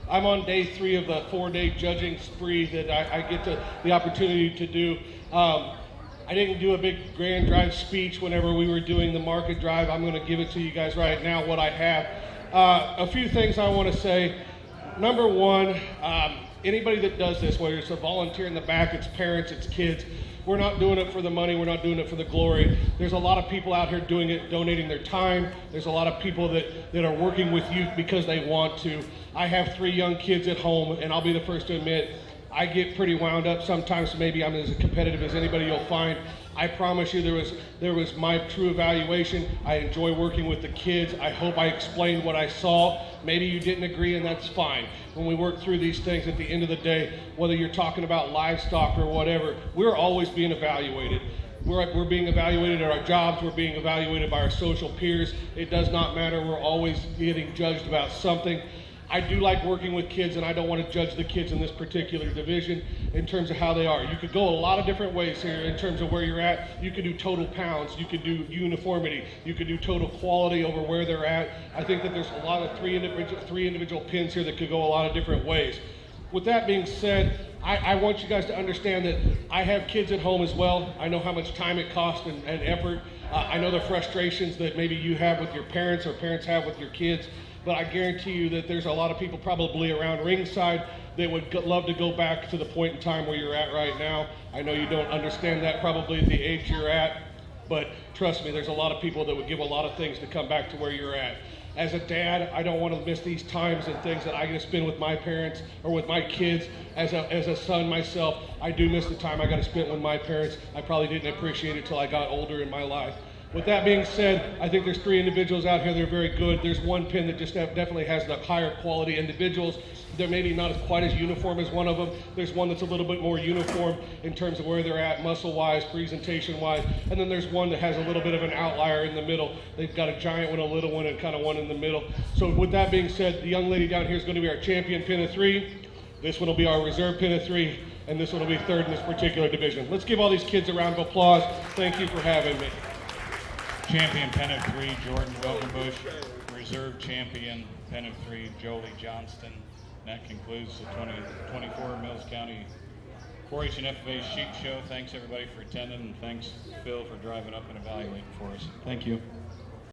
I'm on day 3 of the 4-day judging spree that I get the opportunity to do. I didn't do a big grand drive speech whenever we were doing the market drive. I'm going to give it to you guys right now, what I have. A few things I want to say. Number one, anybody that does this, whether it's a volunteer in the back, it's parents, it's kids, we're not doing it for the money, we're not doing it for the glory. There's a lot of people out here doing it, donating their time. There's a lot of people that are working with youth because they want to. I have 3 young kids at home, and I'll be the first to admit, I get pretty wound up sometimes, so maybe I'm as competitive as anybody you'll find. I promise you there was my true evaluation. I enjoy working with the kids. I hope I explained what I saw. Maybe you didn't agree, and that's fine. When we work through these things at the end of the day, whether you're talking about livestock or whatever, we're always being evaluated. We're being evaluated at our jobs. We're being evaluated by our social peers. It does not matter. We're always getting judged about something. I do like working with kids, and I don't want to judge the kids in this particular division in terms of how they are. You could go a lot of different ways here in terms of where you're at. You could do total pounds. You could do uniformity. You could do total quality over where they're at. I think that there's a lot of three individual pins here that could go a lot of different ways. With that being said, I want you guys to understand that I have kids at home as well. I know how much time it costs and effort. I know the frustrations that maybe you have with your parents or parents have with your kids. But I guarantee you that there's a lot of people probably around ringside that would love to go back to the point in time where you're at right now. I know you don't understand that probably at the age you're at, but trust me, there's a lot of people that would give a lot of things to come back to where you're at. As a dad, I don't want to miss these times and things that I get to spend with my parents or with my kids. As a son myself, I do miss the time I got to spend with my parents. I probably didn't appreciate it till I got older in my life. With that being said, I think there's 3 individuals out here that are very good. There's one pin that just definitely has the higher quality individuals. They're maybe not quite as uniform as one of them. There's one that's a little bit more uniform in terms of where they're at, muscle-wise, presentation-wise. And then there's one that has a little bit of an outlier in the middle. They've got a giant one, a little one, and kind of one in the middle. So with that being said, the young lady down here is going to be our champion pin of 3. This one will be our reserve pin of 3. And this one will be 3rd in this particular division. Let's give all these kids a round of applause. Thank you for having me. Champion pen of 3, Jordan Wilgenbush. Reserve champion pen of 3, Jolie Johnston. That concludes the 2024 Mills County 4-H and FFA Sheep Show. Thanks everybody for attending, and thanks Phil for driving up and evaluating for us. Thank you.